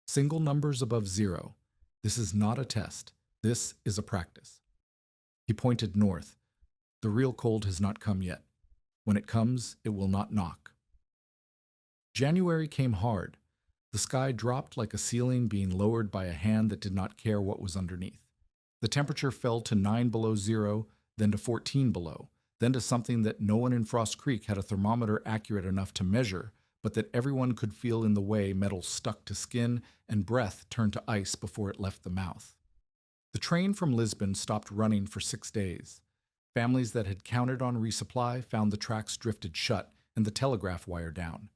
"Single numbers above 0. This is not a test. This is a practice." He pointed north. "The real cold has not come yet. When it comes, it will not knock." January came hard. The sky dropped like a ceiling being lowered by a hand that did not care what was underneath. The temperature fell to 9 below 0, then to 14 below, then to something that no one in Frost Creek had a thermometer accurate enough to measure, but that everyone could feel in the way metal stuck to skin and breath turned to ice before it left the mouth. The train from Lisbon stopped running for 6 days. Families that had counted on resupply found the tracks drifted shut and the telegraph wire down.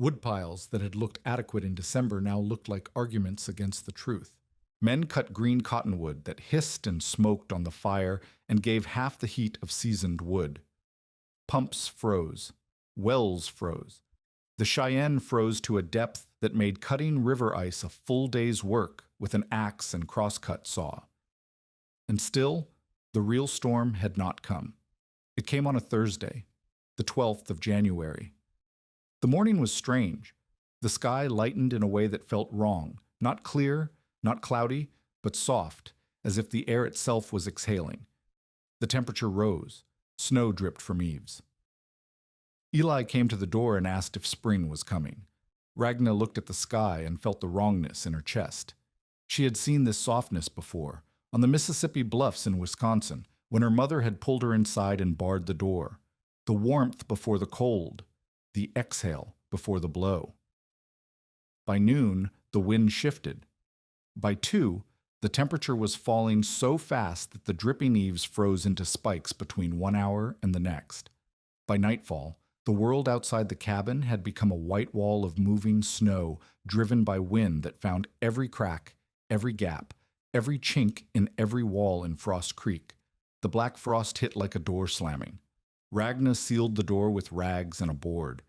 Woodpiles that had looked adequate in December now looked like arguments against the truth. Men cut green cottonwood that hissed and smoked on the fire and gave half the heat of seasoned wood. Pumps froze. Wells froze. The Cheyenne froze to a depth that made cutting river ice a full day's work with an axe and crosscut saw. And still, the real storm had not come. It came on a Thursday, the 12th of January. The morning was strange. The sky lightened in a way that felt wrong, not clear, not cloudy, but soft, as if the air itself was exhaling. The temperature rose. Snow dripped from eaves. Eli came to the door and asked if spring was coming. Ragna looked at the sky and felt the wrongness in her chest. She had seen this softness before, on the Mississippi bluffs in Wisconsin, when her mother had pulled her inside and barred the door. The warmth before the cold, the exhale before the blow. By noon, the wind shifted. By 2, the temperature was falling so fast that the dripping eaves froze into spikes between 1 hour and the next. By nightfall, the world outside the cabin had become a white wall of moving snow driven by wind that found every crack, every gap, every chink in every wall in Frost Creek. The black frost hit like a door slamming. Ragna sealed the door with rags and a board.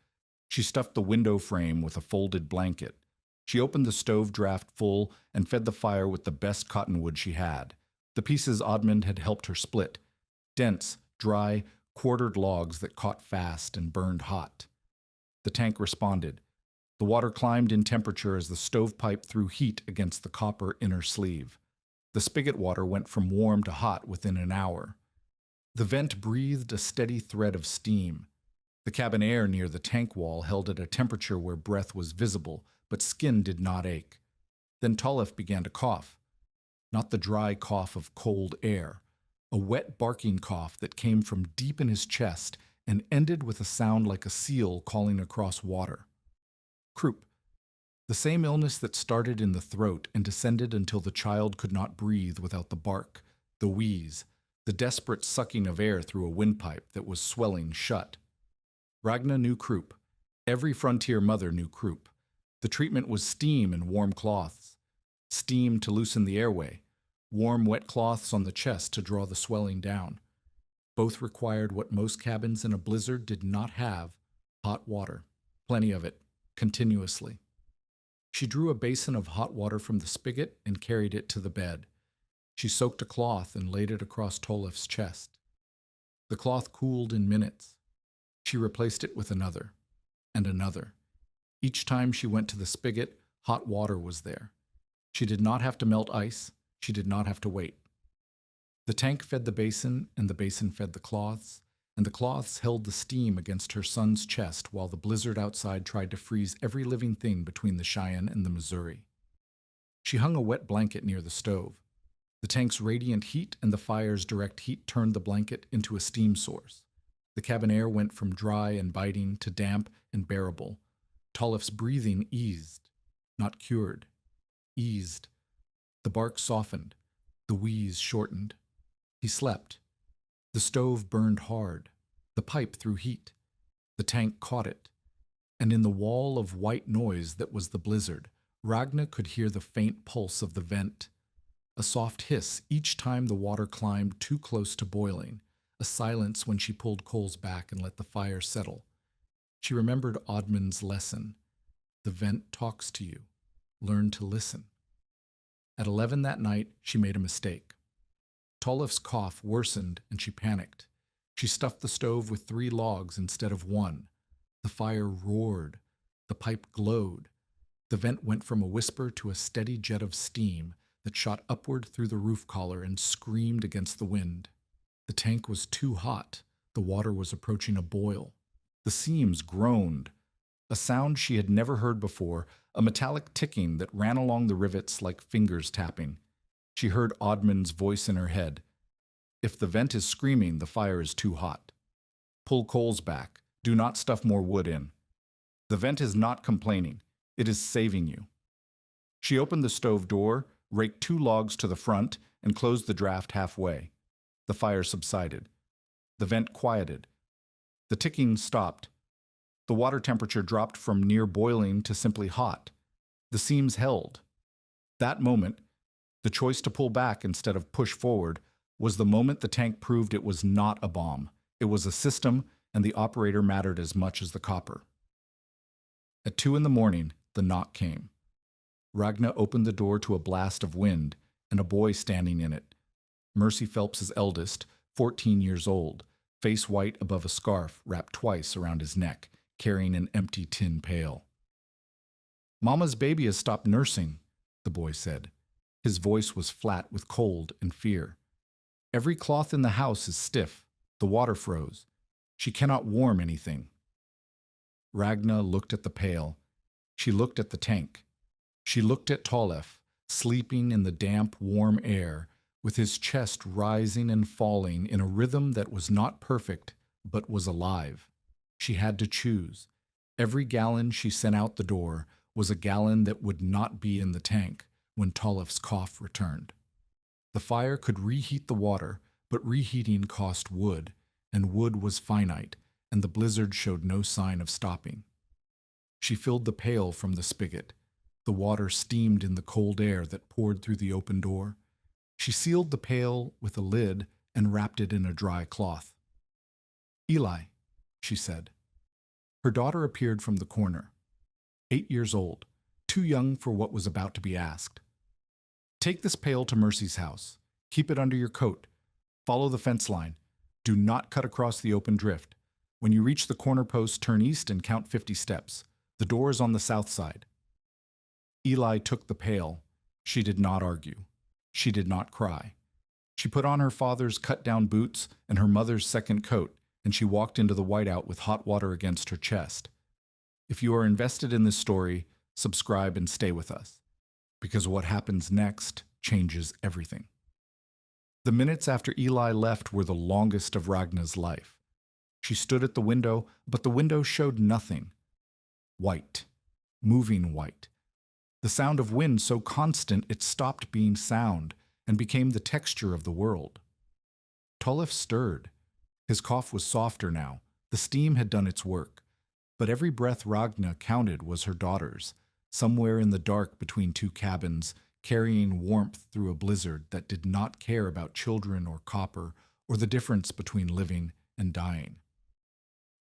She stuffed the window frame with a folded blanket. She opened the stove draft full and fed the fire with the best cottonwood she had. The pieces Oddmund had helped her split. Dense, dry, quartered logs that caught fast and burned hot. The tank responded. The water climbed in temperature as the stovepipe threw heat against the copper inner sleeve. The spigot water went from warm to hot within an hour. The vent breathed a steady thread of steam. The cabin air near the tank wall held at a temperature where breath was visible, but skin did not ache. Then Tollef began to cough. Not the dry cough of cold air, a wet barking cough that came from deep in his chest and ended with a sound like a seal calling across water. Croup. The same illness that started in the throat and descended until the child could not breathe without the bark, the wheeze, the desperate sucking of air through a windpipe that was swelling shut. Ragna knew croup. Every frontier mother knew croup. The treatment was steam and warm cloths. Steam to loosen the airway. Warm, wet cloths on the chest to draw the swelling down. Both required what most cabins in a blizzard did not have: hot water. Plenty of it, continuously. She drew a basin of hot water from the spigot and carried it to the bed. She soaked a cloth and laid it across Tollef's chest. The cloth cooled in minutes. She replaced it with another, and another. Each time she went to the spigot, hot water was there. She did not have to melt ice. She did not have to wait. The tank fed the basin, and the basin fed the cloths, and the cloths held the steam against her son's chest while the blizzard outside tried to freeze every living thing between the Cheyenne and the Missouri. She hung a wet blanket near the stove. The tank's radiant heat and the fire's direct heat turned the blanket into a steam source. The cabin air went from dry and biting to damp and bearable. Tollef's breathing eased, not cured, eased. The bark softened. The wheeze shortened. He slept. The stove burned hard. The pipe threw heat. The tank caught it. And in the wall of white noise that was the blizzard, Ragna could hear the faint pulse of the vent. A soft hiss each time the water climbed too close to boiling. A silence when she pulled coals back and let the fire settle. She remembered Oddmund's lesson. The vent talks to you. Learn to listen. At 11 that night, she made a mistake. Tollef's cough worsened and she panicked. She stuffed the stove with 3 logs instead of 1. The fire roared. The pipe glowed. The vent went from a whisper to a steady jet of steam that shot upward through the roof collar and screamed against the wind. The tank was too hot. The water was approaching a boil. The seams groaned. A sound she had never heard before, a metallic ticking that ran along the rivets like fingers tapping. She heard Oddman's voice in her head. If the vent is screaming, the fire is too hot. Pull coals back. Do not stuff more wood in. The vent is not complaining. It is saving you. She opened the stove door, raked 2 logs to the front, and closed the draft halfway. The fire subsided. The vent quieted. The ticking stopped. The water temperature dropped from near boiling to simply hot. The seams held. That moment, the choice to pull back instead of push forward, was the moment the tank proved it was not a bomb. It was a system, and the operator mattered as much as the copper. At 2 in the morning, the knock came. Ragna opened the door to a blast of wind and a boy standing in it. Mercy Phelps's eldest, 14 years old, face white above a scarf wrapped twice around his neck, carrying an empty tin pail. "Mama's baby has stopped nursing," the boy said. His voice was flat with cold and fear. "Every cloth in the house is stiff. The water froze. She cannot warm anything." Ragna looked at the pail. She looked at the tank. She looked at Tollef, sleeping in the damp, warm air, with his chest rising and falling in a rhythm that was not perfect, but was alive. She had to choose. Every gallon she sent out the door was a gallon that would not be in the tank when Tollef's cough returned. The fire could reheat the water, but reheating cost wood, and wood was finite, and the blizzard showed no sign of stopping. She filled the pail from the spigot. The water steamed in the cold air that poured through the open door. She sealed the pail with a lid and wrapped it in a dry cloth. "Eli," she said. Her daughter appeared from the corner. 8 years old, too young for what was about to be asked. "Take this pail to Mercy's house. Keep it under your coat. Follow the fence line. Do not cut across the open drift. When you reach the corner post, turn east and count 50 steps. The door is on the south side." Eli took the pail. She did not argue. She did not cry. She put on her father's cut-down boots and her mother's second coat, and she walked into the whiteout with hot water against her chest. If you are invested in this story, subscribe and stay with us, because what happens next changes everything. The minutes after Eli left were the longest of Ragna's life. She stood at the window, but the window showed nothing. White. Moving white. The sound of wind so constant it stopped being sound and became the texture of the world. Tollef stirred. His cough was softer now. The steam had done its work. But every breath Ragna counted was her daughter's, somewhere in the dark between 2 cabins, carrying warmth through a blizzard that did not care about children or copper or the difference between living and dying.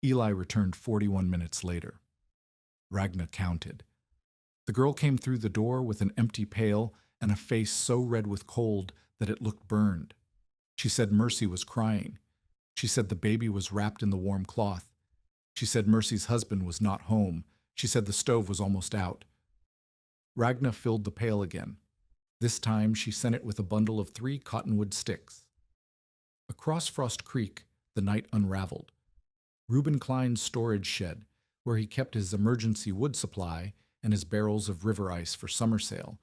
Eli returned 41 minutes later. Ragna counted. The girl came through the door with an empty pail and a face so red with cold that it looked burned. She said Mercy was crying. She said the baby was wrapped in the warm cloth. She said Mercy's husband was not home. She said the stove was almost out. Ragna filled the pail again. This time she sent it with a bundle of 3 cottonwood sticks. Across Frost Creek, the night unraveled. Reuben Klein's storage shed, where he kept his emergency wood supply and his barrels of river ice for summer sale,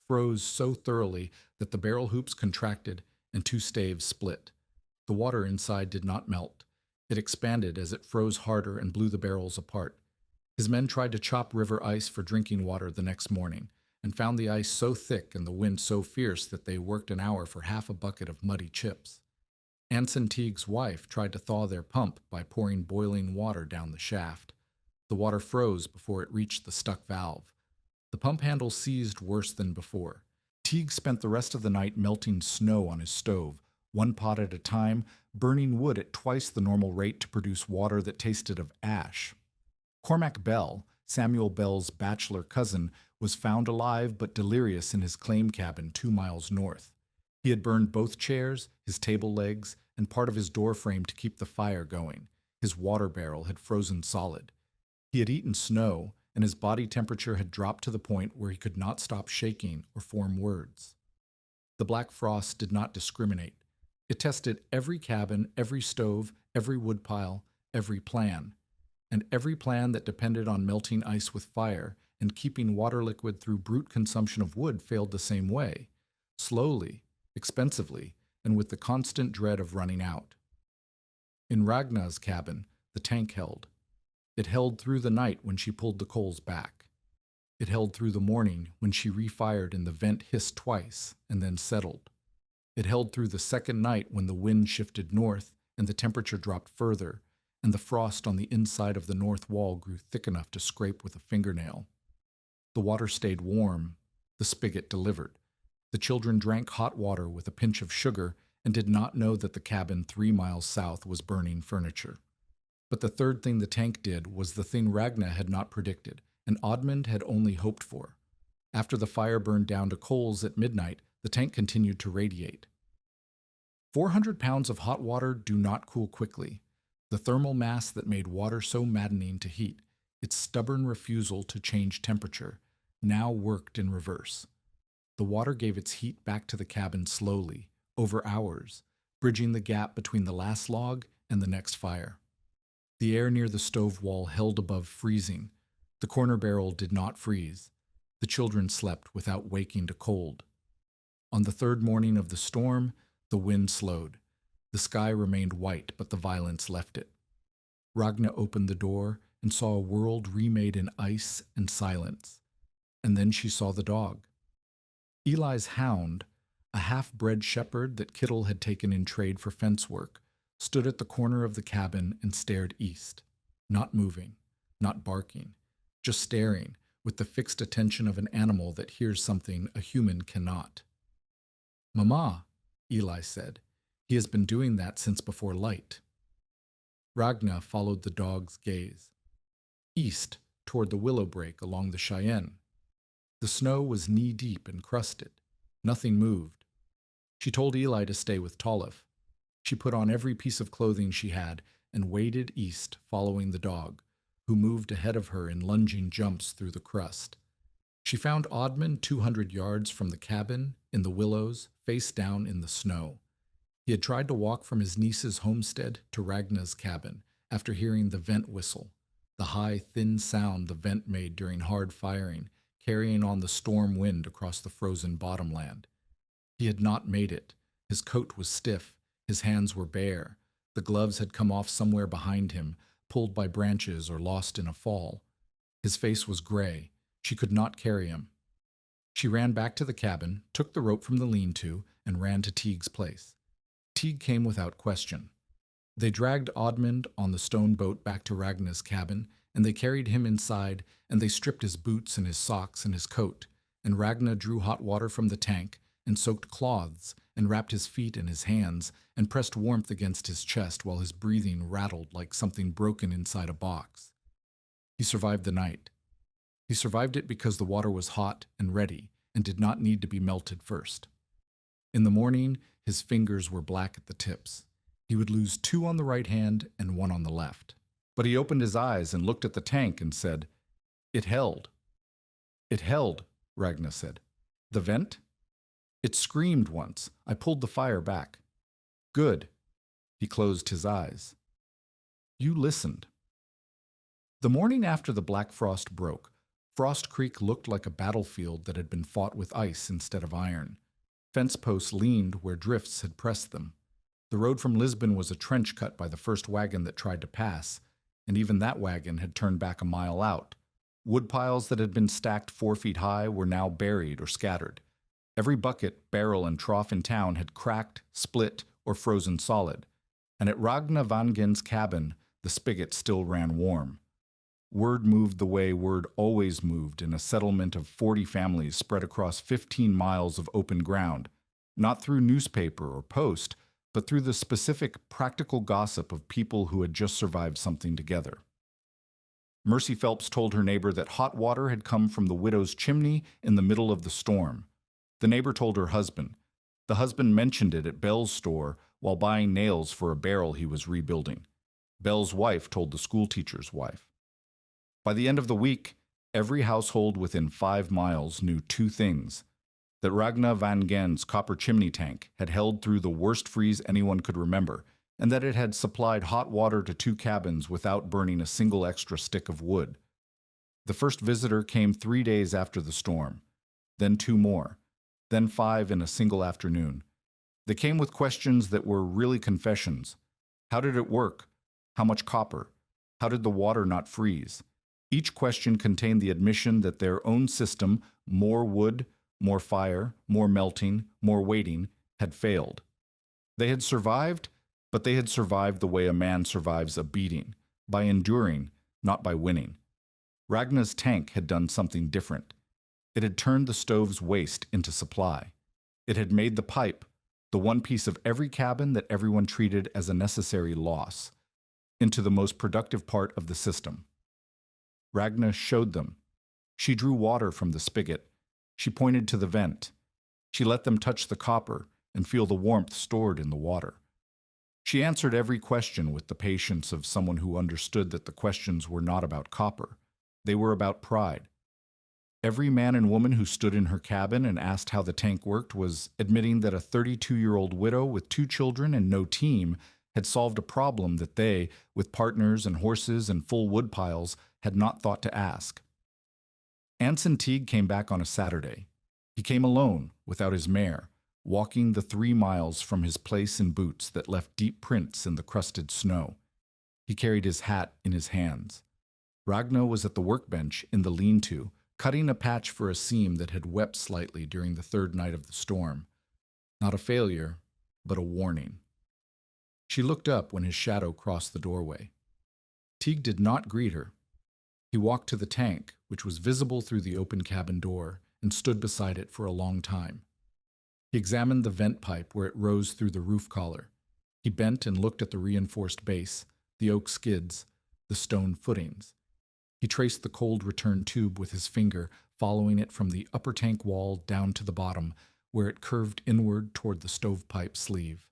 froze so thoroughly that the barrel hoops contracted and 2 staves split. The water inside did not melt. It expanded as it froze harder and blew the barrels apart. His men tried to chop river ice for drinking water the next morning, and found the ice so thick and the wind so fierce that they worked an hour for half a bucket of muddy chips. Anson Teague's wife tried to thaw their pump by pouring boiling water down the shaft. The water froze before it reached the stuck valve. The pump handle seized worse than before. Teague spent the rest of the night melting snow on his stove, 1 pot at a time, burning wood at twice the normal rate to produce water that tasted of ash. Cormac Bell, Samuel Bell's bachelor cousin, was found alive but delirious in his claim cabin 2 miles north. He had burned both chairs, his table legs, and part of his door frame to keep the fire going. His water barrel had frozen solid. He had eaten snow, and his body temperature had dropped to the point where he could not stop shaking or form words. The black frost did not discriminate. It tested every cabin, every stove, every woodpile, every plan. And every plan that depended on melting ice with fire and keeping water liquid through brute consumption of wood failed the same way, slowly, expensively, and with the constant dread of running out. In Ragna's cabin, the tank held. It held through the night when she pulled the coals back. It held through the morning when she refired and the vent hissed twice and then settled. It held through the second night when the wind shifted north and the temperature dropped further, and the frost on the inside of the north wall grew thick enough to scrape with a fingernail. The water stayed warm. The spigot delivered. The children drank hot water with a pinch of sugar and did not know that the cabin 3 miles south was burning furniture. But the third thing the tank did was the thing Ragna had not predicted, and Oddmund had only hoped for. After the fire burned down to coals at midnight, the tank continued to radiate. 400 pounds of hot water do not cool quickly. The thermal mass that made water so maddening to heat, its stubborn refusal to change temperature, now worked in reverse. The water gave its heat back to the cabin slowly, over hours, bridging the gap between the last log and the next fire. The air near the stove wall held above freezing. The corner barrel did not freeze. The children slept without waking to cold. On the third morning of the storm, the wind slowed. The sky remained white, but the violence left it. Ragna opened the door and saw a world remade in ice and silence. And then she saw the dog. Eli's hound, a half-bred shepherd that Kittle had taken in trade for fence work, stood at the corner of the cabin and stared east, not moving, not barking, just staring with the fixed attention of an animal that hears something a human cannot. "Mama," Eli said. "He has been doing that since before light." Ragna followed the dog's gaze. East, toward the willow brake along the Cheyenne. The snow was knee-deep and crusted. Nothing moved. She told Eli to stay with Tolliff. She put on every piece of clothing she had and waded east, following the dog, who moved ahead of her in lunging jumps through the crust. She found Oddman 200 yards from the cabin, in the willows, face down in the snow. He had tried to walk from his niece's homestead to Ragna's cabin after hearing the vent whistle, the high, thin sound the vent made during hard firing, carrying on the storm wind across the frozen bottomland. He had not made it. His coat was stiff. His hands were bare. The gloves had come off somewhere behind him, pulled by branches or lost in a fall. His face was gray. She could not carry him. She ran back to the cabin, took the rope from the lean-to, and ran to Teague's place. Teague came without question. They dragged Oddmund on the stone boat back to Ragna's cabin, and they carried him inside, and they stripped his boots and his socks and his coat, and Ragna drew hot water from the tank, and soaked cloths, and wrapped his feet in his hands, and pressed warmth against his chest while his breathing rattled like something broken inside a box. He survived the night. He survived it because the water was hot and ready, and did not need to be melted first. In the morning, his fingers were black at the tips. He would lose 2 on the right hand and 1 on the left. But he opened his eyes and looked at the tank and said, "It held." "It held," Ragna said. "The vent?" "It screamed once. I pulled the fire back." "Good." He closed his eyes. "You listened." The morning after the black frost broke, Frost Creek looked like a battlefield that had been fought with ice instead of iron. Fence posts leaned where drifts had pressed them. The road from Lisbon was a trench cut by the first wagon that tried to pass, and even that wagon had turned back a mile out. Wood piles that had been stacked 4 feet high were now buried or scattered. Every bucket, barrel, and trough in town had cracked, split, or frozen solid, and at Ragna Vangen's cabin, the spigot still ran warm. Word moved the way word always moved in a settlement of 40 families spread across 15 miles of open ground, not through newspaper or post, but through the specific, practical gossip of people who had just survived something together. Mercy Phelps told her neighbor that hot water had come from the widow's chimney in the middle of the storm. The neighbor told her husband. The husband mentioned it at Bell's store while buying nails for a barrel he was rebuilding. Bell's wife told the schoolteacher's wife. By the end of the week, every household within 5 miles knew 2 things: that Ragna van Gen's copper chimney tank had held through the worst freeze anyone could remember, and that it had supplied hot water to 2 cabins without burning a single extra stick of wood. The first visitor came 3 days after the storm, then 2 more, then 5 in a single afternoon. They came with questions that were really confessions. How did it work? How much copper? How did the water not freeze? Each question contained the admission that their own system, more wood, more fire, more melting, more waiting, had failed. They had survived, but they had survived the way a man survives a beating, by enduring, not by winning. Ragna's tank had done something different. It had turned the stove's waste into supply. It had made the pipe, the one piece of every cabin that everyone treated as a necessary loss, into the most productive part of the system. Ragna showed them. She drew water from the spigot. She pointed to the vent. She let them touch the copper and feel the warmth stored in the water. She answered every question with the patience of someone who understood that the questions were not about copper. They were about pride. Every man and woman who stood in her cabin and asked how the tank worked was admitting that a 32-year-old widow with 2 children and no team had solved a problem that they, with partners and horses and full wood piles, had not thought to ask. Anson Teague came back on a Saturday. He came alone, without his mare, walking the 3 miles from his place in boots that left deep prints in the crusted snow. He carried his hat in his hands. Ragna was at the workbench in the lean-to, cutting a patch for a seam that had wept slightly during the 3rd night of the storm. Not a failure, but a warning. She looked up when his shadow crossed the doorway. Teague did not greet her. He walked to the tank, which was visible through the open cabin door, and stood beside it for a long time. He examined the vent pipe where it rose through the roof collar. He bent and looked at the reinforced base, the oak skids, the stone footings. He traced the cold return tube with his finger, following it from the upper tank wall down to the bottom, where it curved inward toward the stovepipe sleeve.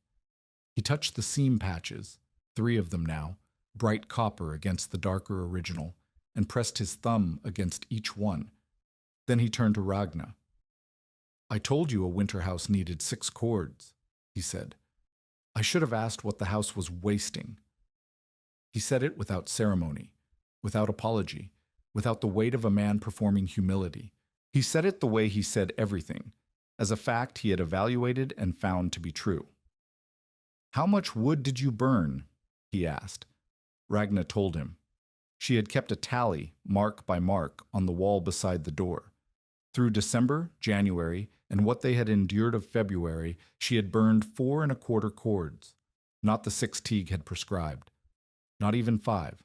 He touched the seam patches, 3 of them now, bright copper against the darker original, and pressed his thumb against each one. Then he turned to Ragna. "I told you a winter house needed 6 cords," he said. "I should have asked what the house was wasting." He said it without ceremony, without apology, without the weight of a man performing humility. He said it the way he said everything, as a fact he had evaluated and found to be true. "How much wood did you burn?" he asked. Ragna told him. She had kept a tally, mark by mark, on the wall beside the door. Through December, January, and what they had endured of February, she had burned 4 1/4 cords, not the 6 Teague had prescribed, not even 5.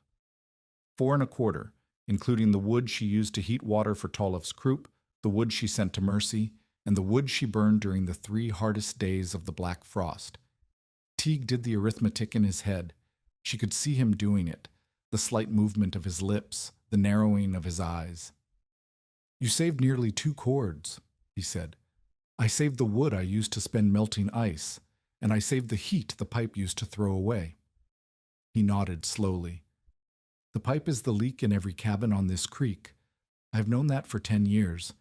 4 1/4, including the wood she used to heat water for Tollef's croup, the wood she sent to Mercy, and the wood she burned during the 3 hardest days of the black frost. Teague did the arithmetic in his head. She could see him doing it, the slight movement of his lips, the narrowing of his eyes. "You saved nearly 2 cords," he said. "I saved the wood I used to spend melting ice, and I saved the heat the pipe used to throw away." He nodded slowly. "The pipe is the leak in every cabin on this creek. I've known that for 10 years.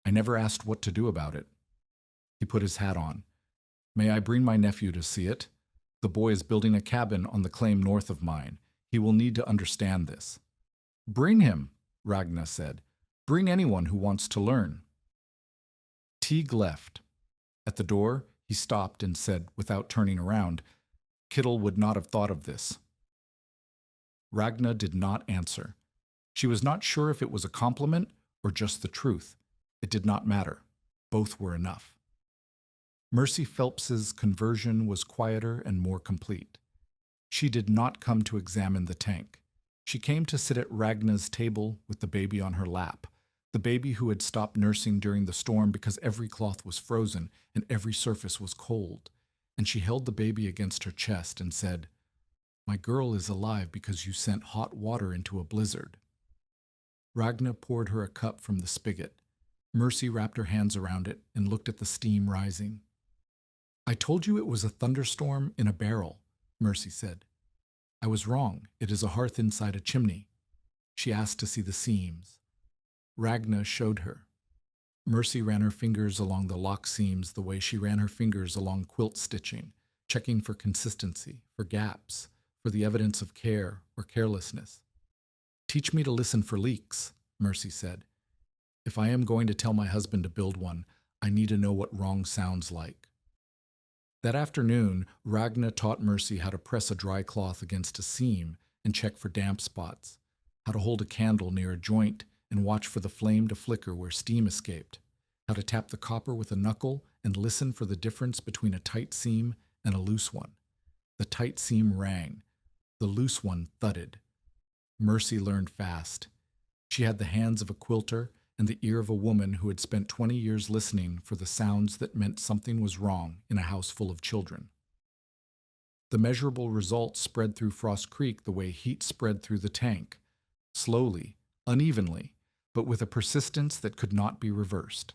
I never asked what to do about it." He put his hat on. "May I bring my nephew to see it? The boy is building a cabin on the claim north of mine. He will need to understand this." "Bring him," Ragna said. "Bring anyone who wants to learn." Teague left. At the door, he stopped and said, without turning around, "Kittle would not have thought of this." Ragna did not answer. She was not sure if it was a compliment or just the truth. It did not matter. Both were enough. Mercy Phelps's conversion was quieter and more complete. She did not come to examine the tank. She came to sit at Ragna's table with the baby on her lap, the baby who had stopped nursing during the storm because every cloth was frozen and every surface was cold, and she held the baby against her chest and said, "My girl is alive because you sent hot water into a blizzard." Ragna poured her a cup from the spigot. Mercy wrapped her hands around it and looked at the steam rising. I told you it was a thunderstorm in a barrel, Mercy said. I was wrong. It is a hearth inside a chimney. She asked to see the seams. Ragna showed her. Mercy ran her fingers along the lock seams the way she ran her fingers along quilt stitching, checking for consistency, for gaps, for the evidence of care or carelessness. Teach me to listen for leaks, Mercy said. If I am going to tell my husband to build one, I need to know what wrong sounds like. That afternoon, Ragna taught Mercy how to press a dry cloth against a seam and check for damp spots, how to hold a candle near a joint and watch for the flame to flicker where steam escaped, how to tap the copper with a knuckle and listen for the difference between a tight seam and a loose one. The tight seam rang. The loose one thudded. Mercy learned fast. She had the hands of a quilter and the ear of a woman who had spent 20 years listening for the sounds that meant something was wrong in a house full of children. The measurable results spread through Frost Creek the way heat spread through the tank, slowly, unevenly, but with a persistence that could not be reversed.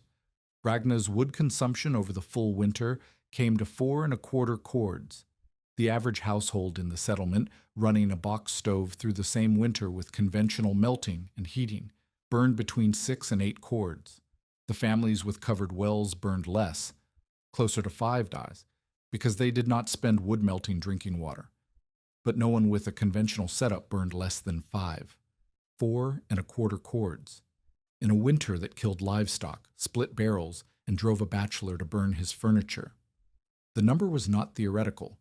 Ragna's wood consumption over the full winter came to 4¼ cords. The average household in the settlement, running a box stove through the same winter with conventional melting and heating, burned between 6 and 8 cords. The families with covered wells burned less, closer to 5 dies, because they did not spend wood-melting drinking water. But no one with a conventional setup burned less than 5. 4¼ cords. In a winter that killed livestock, split barrels, and drove a bachelor to burn his furniture. The number was not theoretical.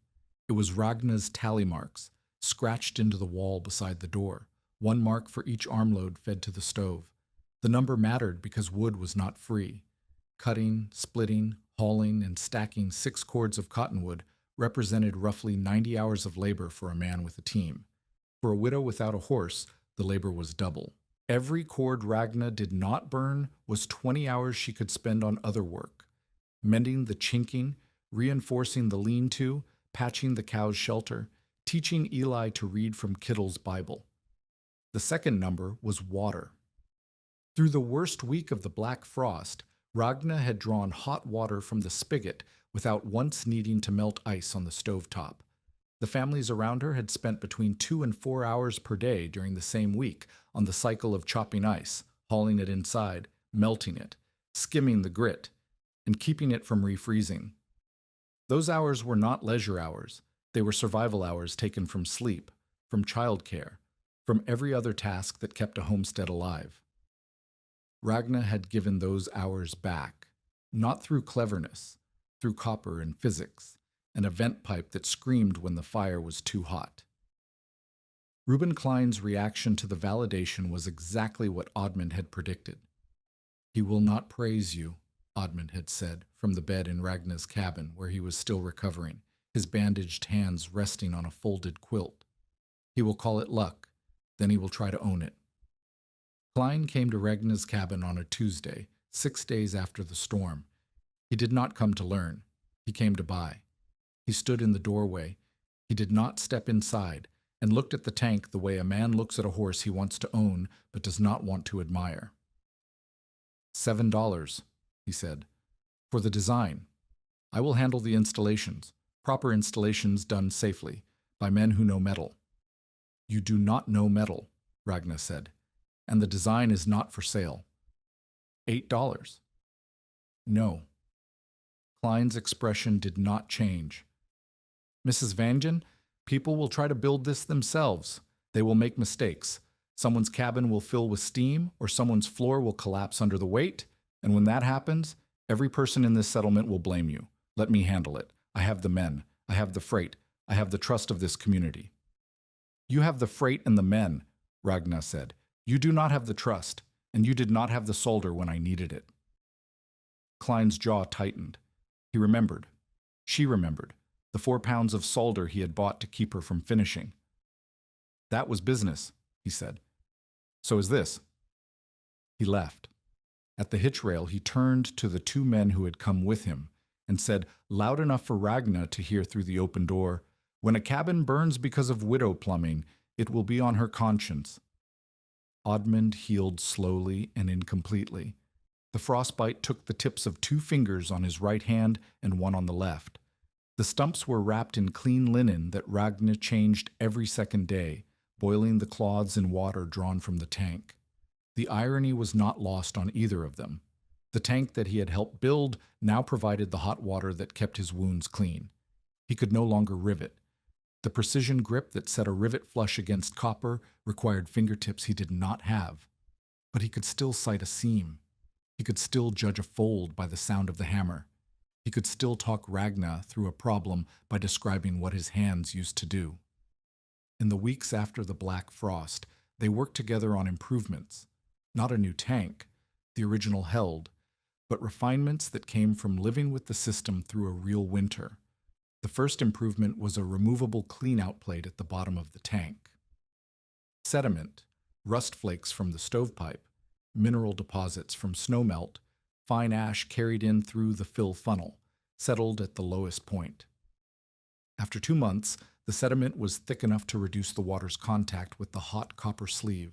It was Ragna's tally marks, scratched into the wall beside the door, 1 mark for each armload fed to the stove. The number mattered because wood was not free. Cutting, splitting, hauling, and stacking 6 cords of cottonwood represented roughly 90 hours of labor for a man with a team. For a widow without a horse, the labor was double. Every cord Ragna did not burn was 20 hours she could spend on other work, mending the chinking, reinforcing the lean-to, patching the cow's shelter, teaching Eli to read from Kittle's Bible. The second number was water. Through the worst week of the black frost, Ragna had drawn hot water from the spigot without once needing to melt ice on the stovetop. The families around her had spent between 2 and 4 hours per day during the same week on the cycle of chopping ice, hauling it inside, melting it, skimming the grit, and keeping it from refreezing. Those hours were not leisure hours. They were survival hours taken from sleep, from childcare, from every other task that kept a homestead alive. Ragna had given those hours back, not through cleverness, through copper and physics, an vent pipe that screamed when the fire was too hot. Reuben Klein's reaction to the validation was exactly what Oddman had predicted. He will not praise you, Oddman had said from the bed in Ragna's cabin where he was still recovering, his bandaged hands resting on a folded quilt. He will call it luck, then he will try to own it. Klein came to Ragna's cabin on a Tuesday, 6 days after the storm. He did not come to learn. He came to buy. He stood in the doorway. He did not step inside and looked at the tank the way a man looks at a horse he wants to own but does not want to admire. $7, he said, for the design. I will handle the installations, proper installations done safely, by men who know metal. You do not know metal, Ragna said, and the design is not for sale. $8. No. Klein's expression did not change. Mrs. Vangen, people will try to build this themselves. They will make mistakes. Someone's cabin will fill with steam, or someone's floor will collapse under the weight, and when that happens, every person in this settlement will blame you. Let me handle it. I have the men. I have the freight. I have the trust of this community. You have the freight and the men, Ragna said. You do not have the trust, and you did not have the solder when I needed it. Klein's jaw tightened. He remembered. She remembered. The 4 pounds of solder he had bought to keep her from finishing. That was business, he said. So is this. He left. At the hitch rail, he turned to the 2 men who had come with him and said, loud enough for Ragna to hear through the open door, when a cabin burns because of widow plumbing, it will be on her conscience. Oddmund healed slowly and incompletely. The frostbite took the tips of 2 fingers on his right hand and one on the left. The stumps were wrapped in clean linen that Ragna changed every second day, boiling the cloths in water drawn from the tank. The irony was not lost on either of them. The tank that he had helped build now provided the hot water that kept his wounds clean. He could no longer rivet. The precision grip that set a rivet flush against copper required fingertips he did not have. But he could still sight a seam. He could still judge a fold by the sound of the hammer. He could still talk Ragna through a problem by describing what his hands used to do. In the weeks after the Black Frost, they worked together on improvements. Not a new tank, the original held, but refinements that came from living with the system through a real winter. The first improvement was a removable clean-out plate at the bottom of the tank. Sediment, rust flakes from the stovepipe, mineral deposits from snowmelt, fine ash carried in through the fill funnel, settled at the lowest point. After 2 months, the sediment was thick enough to reduce the water's contact with the hot copper sleeve.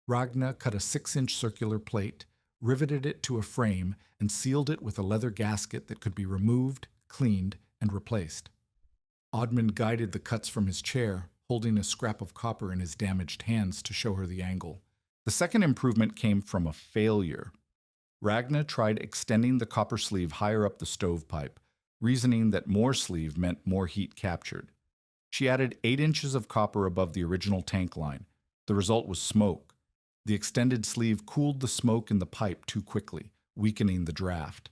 Ragna cut a 6-inch circular plate, riveted it to a frame, and sealed it with a leather gasket that could be removed, cleaned, and replaced. Oddmund guided the cuts from his chair, holding a scrap of copper in his damaged hands to show her the angle. The second improvement came from a failure. Ragna tried extending the copper sleeve higher up the stovepipe, reasoning that more sleeve meant more heat captured. She added 8 inches of copper above the original tank line. The result was smoke. The extended sleeve cooled the smoke in the pipe too quickly, weakening the draft.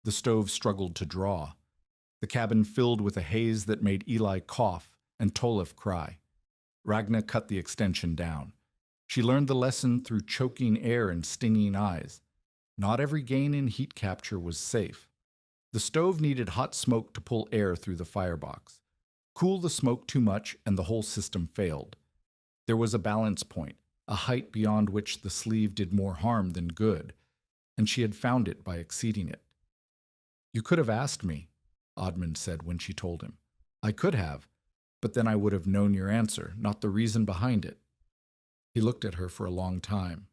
The stove struggled to draw. The cabin filled with a haze that made Eli cough and Tolif cry. Ragna cut the extension down. She learned the lesson through choking air and stinging eyes. Not every gain in heat capture was safe. The stove needed hot smoke to pull air through the firebox. Cool the smoke too much and the whole system failed. There was a balance point, a height beyond which the sleeve did more harm than good, and she had found it by exceeding it. "You could have asked me," Oddmund said when she told him. "I could have, but then I would have known your answer, not the reason behind it." He looked at her for a long time.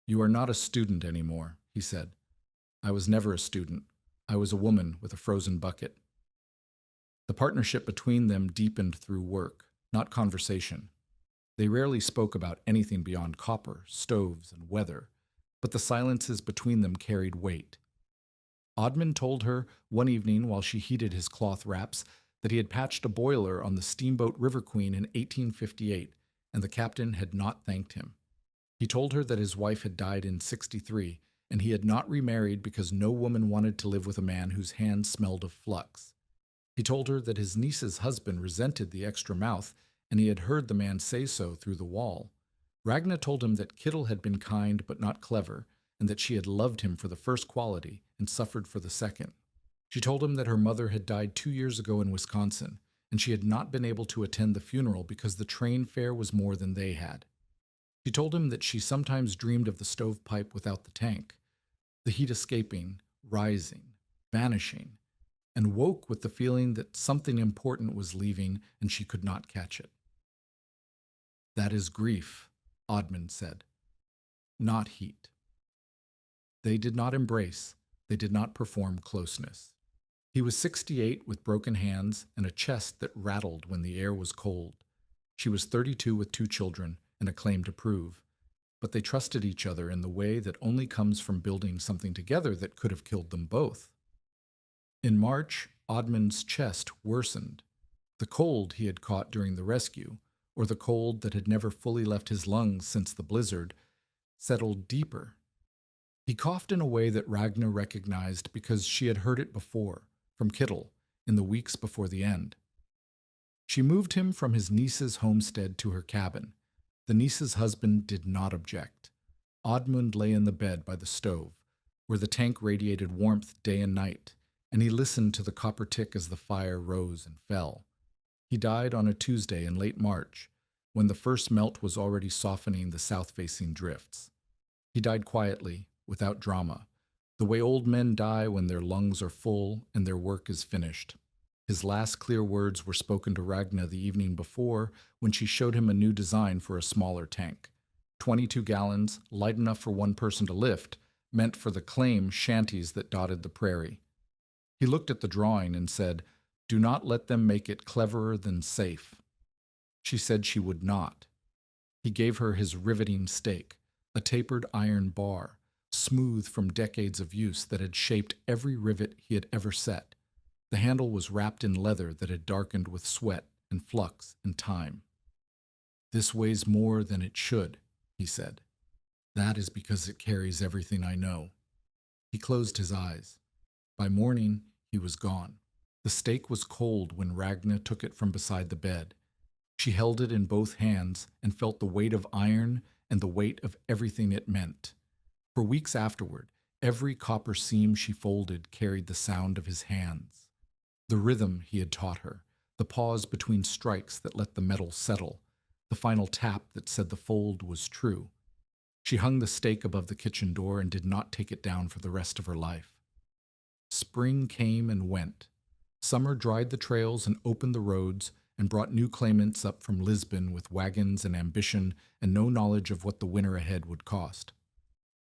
"You are not a student anymore," he said. "I was never a student. I was a woman with a frozen bucket." The partnership between them deepened through work, not conversation. They rarely spoke about anything beyond copper, stoves, and weather, but the silences between them carried weight. Oddmund told her one evening while she heated his cloth wraps that he had patched a boiler on the steamboat River Queen in 1858, and the captain had not thanked him. He told her that his wife had died in '63, and he had not remarried because no woman wanted to live with a man whose hands smelled of flux. He told her that his niece's husband resented the extra mouth, and he had heard the man say so through the wall. Ragna told him that Kittel had been kind but not clever, and that she had loved him for the first quality and suffered for the second. She told him that her mother had died 2 years ago in Wisconsin, and she had not been able to attend the funeral because the train fare was more than they had. She told him that she sometimes dreamed of the stovepipe without the tank, the heat escaping, rising, vanishing, and woke with the feeling that something important was leaving and she could not catch it. "That is grief," Oddmund said, "not heat." They did not embrace. They did not perform closeness. He was 68 with broken hands and a chest that rattled when the air was cold. She was 32 with 2 children and a claim to prove. But they trusted each other in the way that only comes from building something together that could have killed them both. In March, Oddmund's chest worsened. The cold he had caught during the rescue, or the cold that had never fully left his lungs since the blizzard, settled deeper. He coughed in a way that Ragna recognized because she had heard it before, from Kittel, in the weeks before the end. She moved him from his niece's homestead to her cabin. The niece's husband did not object. Oddmund lay in the bed by the stove, where the tank radiated warmth day and night, and he listened to the copper tick as the fire rose and fell. He died on a Tuesday in late March, when the first melt was already softening the south-facing drifts. He died quietly, without drama, the way old men die when their lungs are full and their work is finished. His last clear words were spoken to Ragna the evening before when she showed him a new design for a smaller tank, 22 gallons, light enough for one person to lift, meant for the claim shanties that dotted the prairie. He looked at the drawing and said, "Do not let them make it cleverer than safe." She said she would not. He gave her his riveting stake, a tapered iron bar, smooth from decades of use that had shaped every rivet he had ever set. The handle was wrapped in leather that had darkened with sweat and flux and time. "This weighs more than it should," he said. "That is because it carries everything I know." He closed his eyes. By morning, he was gone. The stake was cold when Ragna took it from beside the bed. She held it in both hands and felt the weight of iron and the weight of everything it meant. For weeks afterward, every copper seam she folded carried the sound of his hands. The rhythm he had taught her, the pause between strikes that let the metal settle, the final tap that said the fold was true. She hung the stake above the kitchen door and did not take it down for the rest of her life. Spring came and went. Summer dried the trails and opened the roads and brought new claimants up from Lisbon with wagons and ambition and no knowledge of what the winter ahead would cost.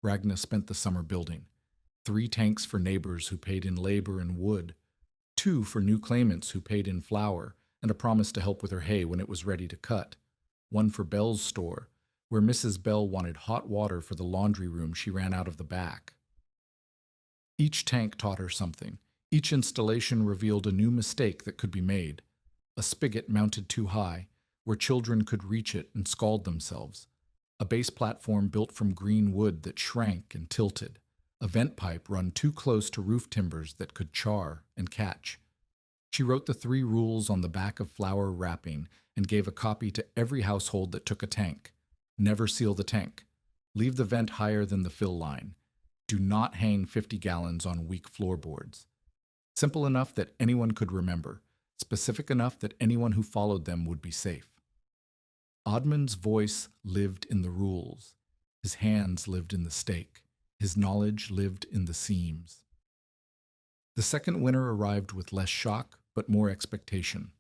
Ragna spent the summer building. 3 tanks for neighbors who paid in labor and wood, 2 for new claimants who paid in flour and a promise to help with her hay when it was ready to cut, 1 for Bell's store, where Mrs. Bell wanted hot water for the laundry room she ran out of the back. Each tank taught her something. Each installation revealed a new mistake that could be made. A spigot mounted too high, where children could reach it and scald themselves. A base platform built from green wood that shrank and tilted. A vent pipe run too close to roof timbers that could char and catch. She wrote the 3 rules on the back of flour wrapping and gave a copy to every household that took a tank. Never seal the tank. Leave the vent higher than the fill line. Do not hang 50 gallons on weak floorboards. Simple enough that anyone could remember. Specific enough that anyone who followed them would be safe. Oddman's voice lived in the rules. His hands lived in the stake. His knowledge lived in the seams. The second winter arrived with less shock, but more expectation.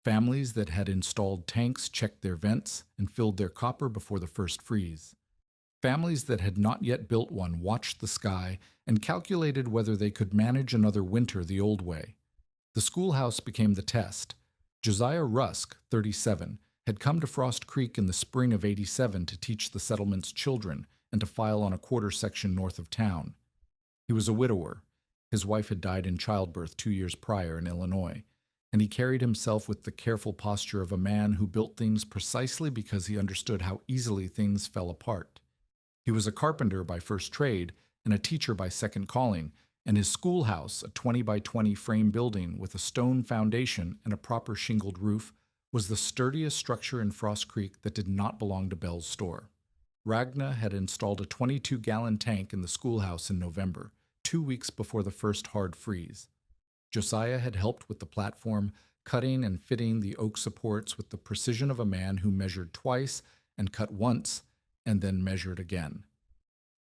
Families that had installed tanks checked their vents and filled their copper before the first freeze. Families that had not yet built one watched the sky and calculated whether they could manage another winter the old way. The schoolhouse became the test. Josiah Rusk, 37, had come to Frost Creek in the spring of '87 to teach the settlement's children and to file on a quarter section north of town. He was a widower. His wife had died in childbirth 2 years prior in Illinois, and he carried himself with the careful posture of a man who built things precisely because he understood how easily things fell apart. He was a carpenter by first trade and a teacher by second calling, and his schoolhouse, a 20 by 20 frame building with a stone foundation and a proper shingled roof, was the sturdiest structure in Frost Creek that did not belong to Bell's store. Ragna had installed a 22-gallon tank in the schoolhouse in November, 2 weeks before the first hard freeze. Josiah had helped with the platform, cutting and fitting the oak supports with the precision of a man who measured twice and cut once and then measured again.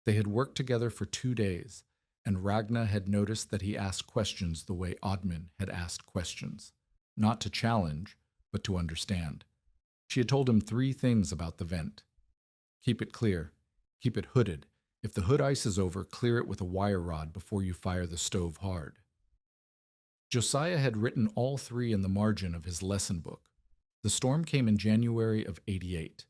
They had worked together for 2 days, and Ragna had noticed that he asked questions the way Oddman had asked questions, not to challenge, but to understand. She had told him 3 things about the vent. Keep it clear. Keep it hooded. If the hood ice is over, clear it with a wire rod before you fire the stove hard. Josiah had written all 3 in the margin of his lesson book. The storm came in January of '88.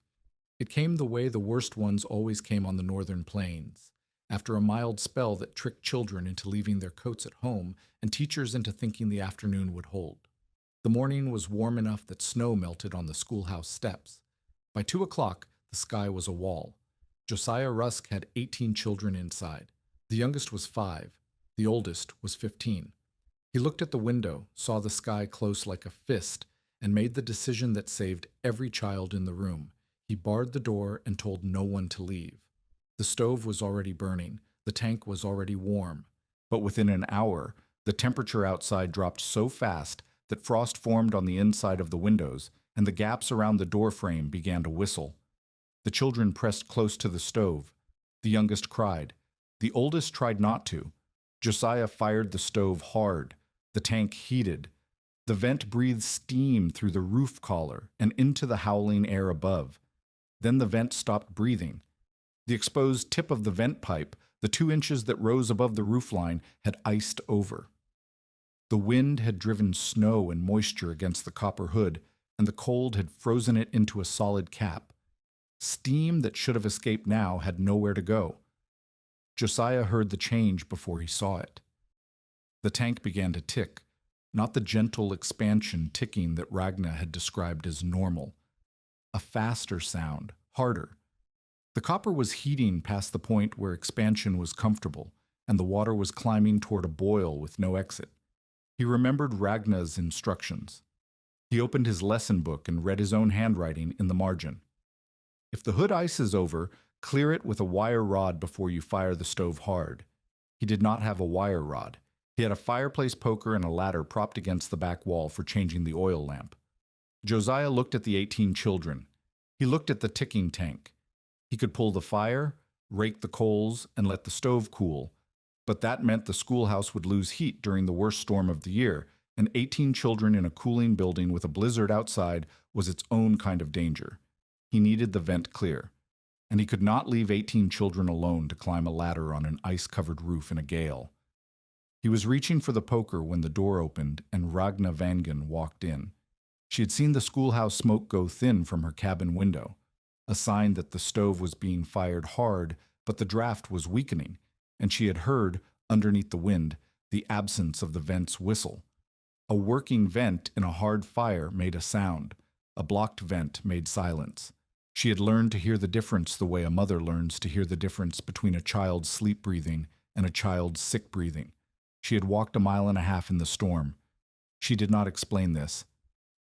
It came the way the worst ones always came on the northern plains, after a mild spell that tricked children into leaving their coats at home and teachers into thinking the afternoon would hold. The morning was warm enough that snow melted on the schoolhouse steps. By 2 o'clock, the sky was a wall. Josiah Rusk had 18 children inside. The youngest was 5. The oldest was 15. He looked at the window, saw the sky close like a fist, and made the decision that saved every child in the room. He barred the door and told no one to leave. The stove was already burning. The tank was already warm. But within an hour, the temperature outside dropped so fast that frost formed on the inside of the windows, and the gaps around the door frame began to whistle. The children pressed close to the stove. The youngest cried. The oldest tried not to. Josiah fired the stove hard. The tank heated. The vent breathed steam through the roof collar and into the howling air above. Then the vent stopped breathing. The exposed tip of the vent pipe, the 2 inches that rose above the roofline, had iced over. The wind had driven snow and moisture against the copper hood, and the cold had frozen it into a solid cap. Steam that should have escaped now had nowhere to go. Josiah heard the change before he saw it. The tank began to tick, not the gentle expansion ticking that Ragna had described as normal. A faster sound, harder. The copper was heating past the point where expansion was comfortable, and the water was climbing toward a boil with no exit. He remembered Ragna's instructions. He opened his lesson book and read his own handwriting in the margin. If the hood ice is over, clear it with a wire rod before you fire the stove hard. He did not have a wire rod. He had a fireplace poker and a ladder propped against the back wall for changing the oil lamp. Josiah looked at the 18 children. He looked at the ticking tank. He could pull the fire, rake the coals, and let the stove cool, but that meant the schoolhouse would lose heat during the worst storm of the year, and 18 children in a cooling building with a blizzard outside was its own kind of danger. He needed the vent clear, and he could not leave 18 children alone to climb a ladder on an ice-covered roof in a gale. He was reaching for the poker when the door opened and Ragna Vangen walked in. She had seen the schoolhouse smoke go thin from her cabin window, a sign that the stove was being fired hard, but the draft was weakening, and she had heard, underneath the wind, the absence of the vent's whistle. A working vent in a hard fire made a sound. A blocked vent made silence. She had learned to hear the difference the way a mother learns to hear the difference between a child's sleep breathing and a child's sick breathing. She had walked 1.5 miles in the storm. She did not explain this.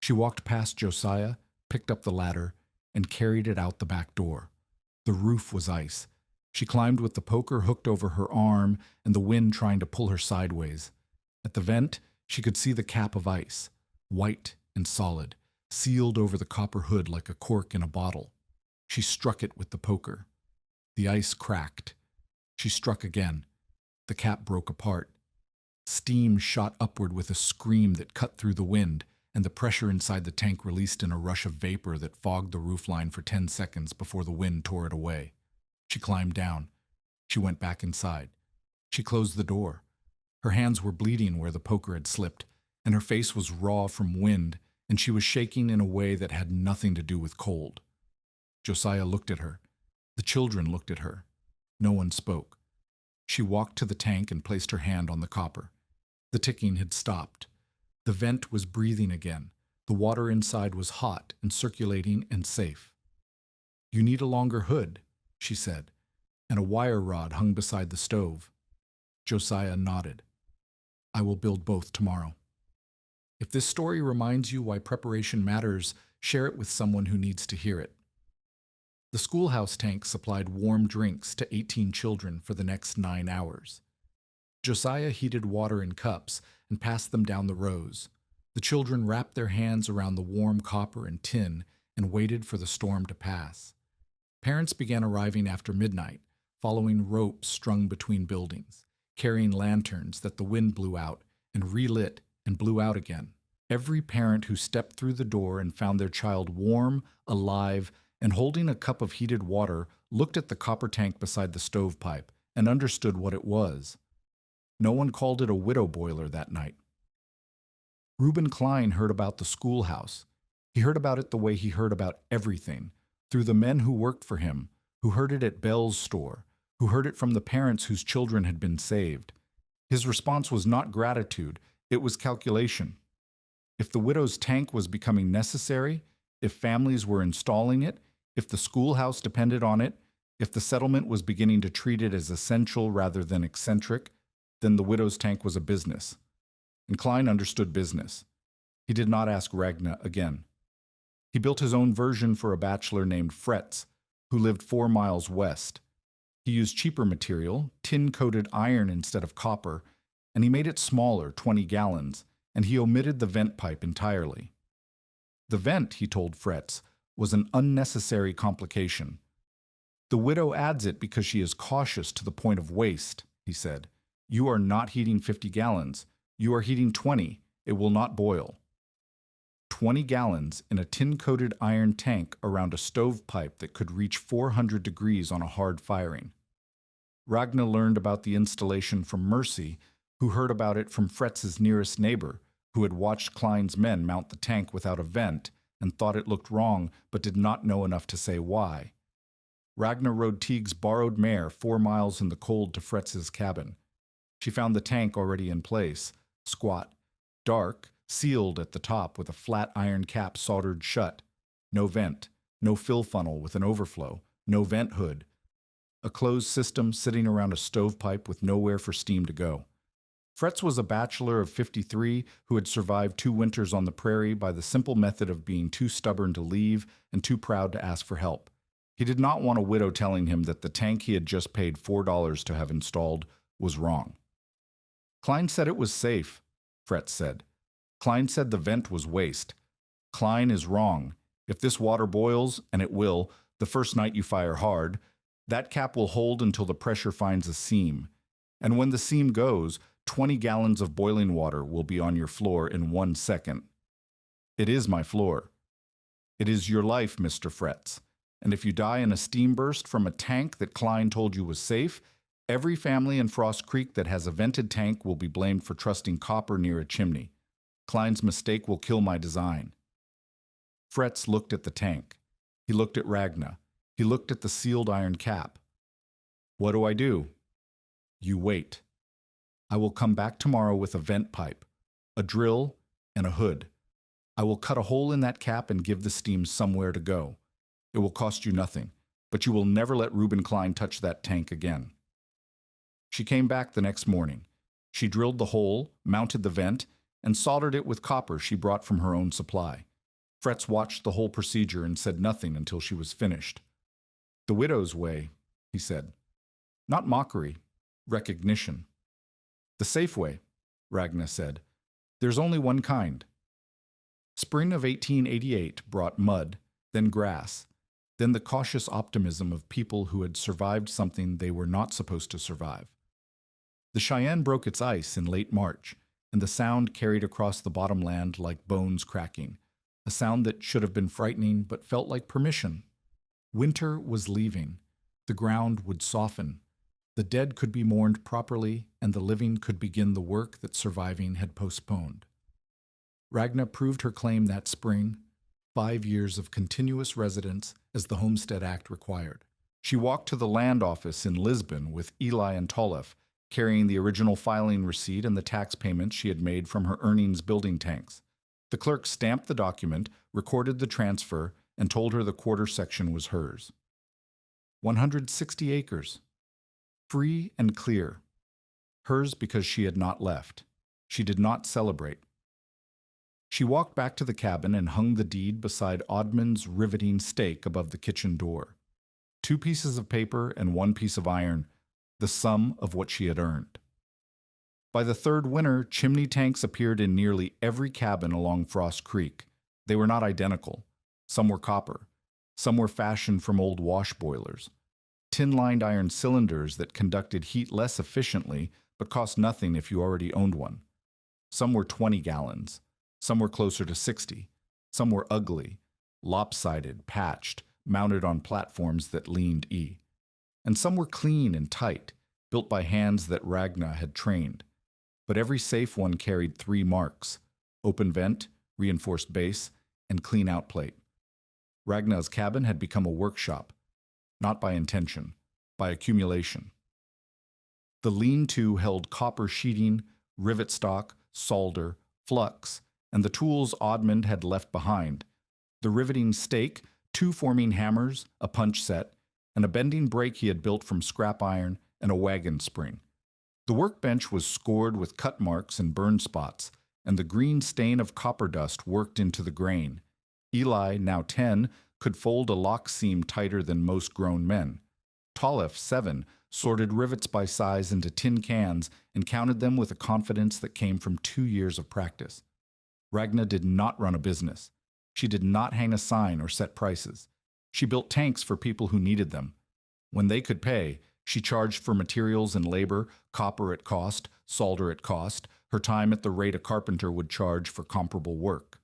She walked past Josiah, picked up the ladder, and carried it out the back door. The roof was ice. She climbed with the poker hooked over her arm and the wind trying to pull her sideways. At the vent, she could see the cap of ice, white and solid, sealed over the copper hood like a cork in a bottle. She struck it with the poker. The ice cracked. She struck again. The cap broke apart. Steam shot upward with a scream that cut through the wind, and the pressure inside the tank released in a rush of vapor that fogged the roofline for 10 seconds before the wind tore it away. She climbed down. She went back inside. She closed the door. Her hands were bleeding where the poker had slipped, and her face was raw from wind, and she was shaking in a way that had nothing to do with cold. Josiah looked at her. The children looked at her. No one spoke. She walked to the tank and placed her hand on the copper. The ticking had stopped. The vent was breathing again. The water inside was hot and circulating and safe. "You need a longer hood," she said, and a wire rod hung beside the stove. Josiah nodded. "I will build both tomorrow." If this story reminds you why preparation matters, share it with someone who needs to hear it. The schoolhouse tank supplied warm drinks to 18 children for the next 9 hours. Josiah heated water in cups and passed them down the rows. The children wrapped their hands around the warm copper and tin and waited for the storm to pass. Parents began arriving after midnight, following ropes strung between buildings, carrying lanterns that the wind blew out and relit and blew out again. Every parent who stepped through the door and found their child warm, alive, and holding a cup of heated water looked at the copper tank beside the stovepipe and understood what it was. No one called it a widow boiler that night. Reuben Klein heard about the schoolhouse. He heard about it the way he heard about everything, through the men who worked for him, who heard it at Bell's store, who heard it from the parents whose children had been saved. His response was not gratitude, it was calculation. If the widow's tank was becoming necessary, if families were installing it, if the schoolhouse depended on it, if the settlement was beginning to treat it as essential rather than eccentric, then the widow's tank was a business. And Klein understood business. He did not ask Ragna again. He built his own version for a bachelor named Fretz, who lived 4 miles west. He used cheaper material, tin-coated iron instead of copper, and he made it smaller, 20 gallons, and he omitted the vent pipe entirely. The vent, he told Fretz, was an unnecessary complication. "The widow adds it because she is cautious to the point of waste," he said. "You are not heating 50 gallons. You are heating 20. It will not boil." 20 gallons in a tin-coated iron tank around a stovepipe that could reach 400 degrees on a hard firing. Ragnar learned about the installation from Mercy, who heard about it from Fretz's nearest neighbor, who had watched Klein's men mount the tank without a vent and thought it looked wrong but did not know enough to say why. Ragnar rode Teague's borrowed mare 4 miles in the cold to Fretz's cabin. She found the tank already in place, squat, dark, sealed at the top with a flat iron cap soldered shut. No vent, no fill funnel with an overflow, no vent hood. A closed system sitting around a stovepipe with nowhere for steam to go. Fretz was a bachelor of 53 who had survived 2 winters on the prairie by the simple method of being too stubborn to leave and too proud to ask for help. He did not want a widow telling him that the tank he had just paid $4 to have installed was wrong. Klein said it was safe, Fretz said. Klein said the vent was waste. Klein is wrong. If this water boils, and it will, the first night you fire hard, that cap will hold until the pressure finds a seam. And when the seam goes, 20 gallons of boiling water will be on your floor in 1 second. It is my floor. It is your life, Mr. Fretz. And if you die in a steam burst from a tank that Klein told you was safe, every family in Frost Creek that has a vented tank will be blamed for trusting copper near a chimney. Klein's mistake will kill my design. Fretz looked at the tank. He looked at Ragnar. He looked at the sealed iron cap. What do I do? You wait. I will come back tomorrow with a vent pipe, a drill, and a hood. I will cut a hole in that cap and give the steam somewhere to go. It will cost you nothing, but you will never let Reuben Klein touch that tank again. She came back the next morning. She drilled the hole, mounted the vent, and soldered it with copper she brought from her own supply. Fretz watched the whole procedure and said nothing until she was finished. The widow's way, he said. Not mockery, recognition. The safe way, Ragnar said. There's only one kind. Spring of 1888 brought mud, then grass, then the cautious optimism of people who had survived something they were not supposed to survive. The Cheyenne broke its ice in late March, and the sound carried across the bottomland like bones cracking, a sound that should have been frightening but felt like permission. Winter was leaving. The ground would soften. The dead could be mourned properly, and the living could begin the work that surviving had postponed. Ragnar proved her claim that spring, 5 years of continuous residence as the Homestead Act required. She walked to the land office in Lisbon with Eli and Tollef, carrying the original filing receipt and the tax payments she had made from her earnings building tanks. The clerk stamped the document, recorded the transfer, and told her the quarter section was hers. 160 acres. Free and clear. Hers because she had not left. She did not celebrate. She walked back to the cabin and hung the deed beside Oddman's riveting stake above the kitchen door. 2 pieces of paper and 1 piece of iron, the sum of what she had earned. By the 3rd winter, chimney tanks appeared in nearly every cabin along Frost Creek. They were not identical. Some were copper. Some were fashioned from old wash boilers. Tin-lined iron cylinders that conducted heat less efficiently but cost nothing if you already owned one. Some were 20 gallons. Some were closer to 60. Some were ugly, lopsided, patched, mounted on platforms that leaned E. And some were clean and tight, built by hands that Ragnar had trained. But every safe one carried 3 marks: open vent, reinforced base, and clean out plate. Ragnar's cabin had become a workshop, not by intention, by accumulation. The lean-to held copper sheeting, rivet stock, solder, flux, and the tools Oddman had left behind: the riveting stake, 2 forming hammers, a punch set, and a bending brake he had built from scrap iron, and a wagon spring. The workbench was scored with cut marks and burn spots, and the green stain of copper dust worked into the grain. Eli, now 10, could fold a lock seam tighter than most grown men. Tollef, 7, sorted rivets by size into tin cans and counted them with a confidence that came from 2 years of practice. Ragnar did not run a business. She did not hang a sign or set prices. She built tanks for people who needed them. When they could pay, she charged for materials and labor, copper at cost, solder at cost, her time at the rate a carpenter would charge for comparable work.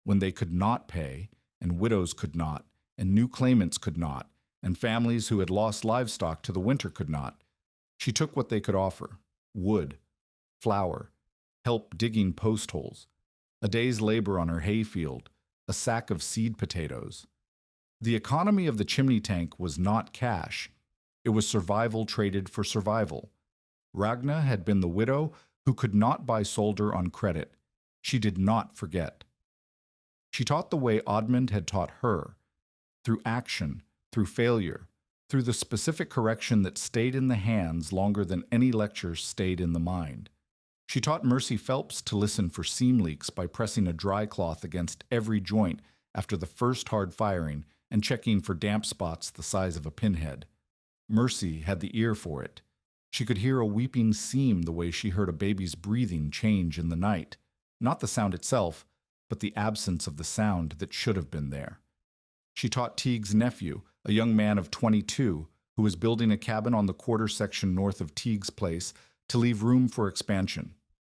when they could not pay, and widows could not, and new claimants could not, and families who had lost livestock to the winter could not. She took what they could offer: wood, flour, help digging post holes, a day's labor on her hayfield, a sack of seed potatoes. The economy of the chimney tank was not cash. It was survival traded for survival. Ragna had been the widow who could not buy solder on credit. She did not forget. She taught the way Oddmund had taught her, through action, through failure, through the specific correction that stayed in the hands longer than any lecture stayed in the mind. She taught Mercy Phelps to listen for seam leaks by pressing a dry cloth against every joint after the first hard firing and checking for damp spots the size of a pinhead. Mercy had the ear for it. She could hear a weeping seam the way she heard a baby's breathing change in the night, not the sound itself, but the absence of the sound that should have been there. She taught Teague's nephew, a young man of 22, who was building a cabin on the quarter section north of Teague's place, to leave room for expansion.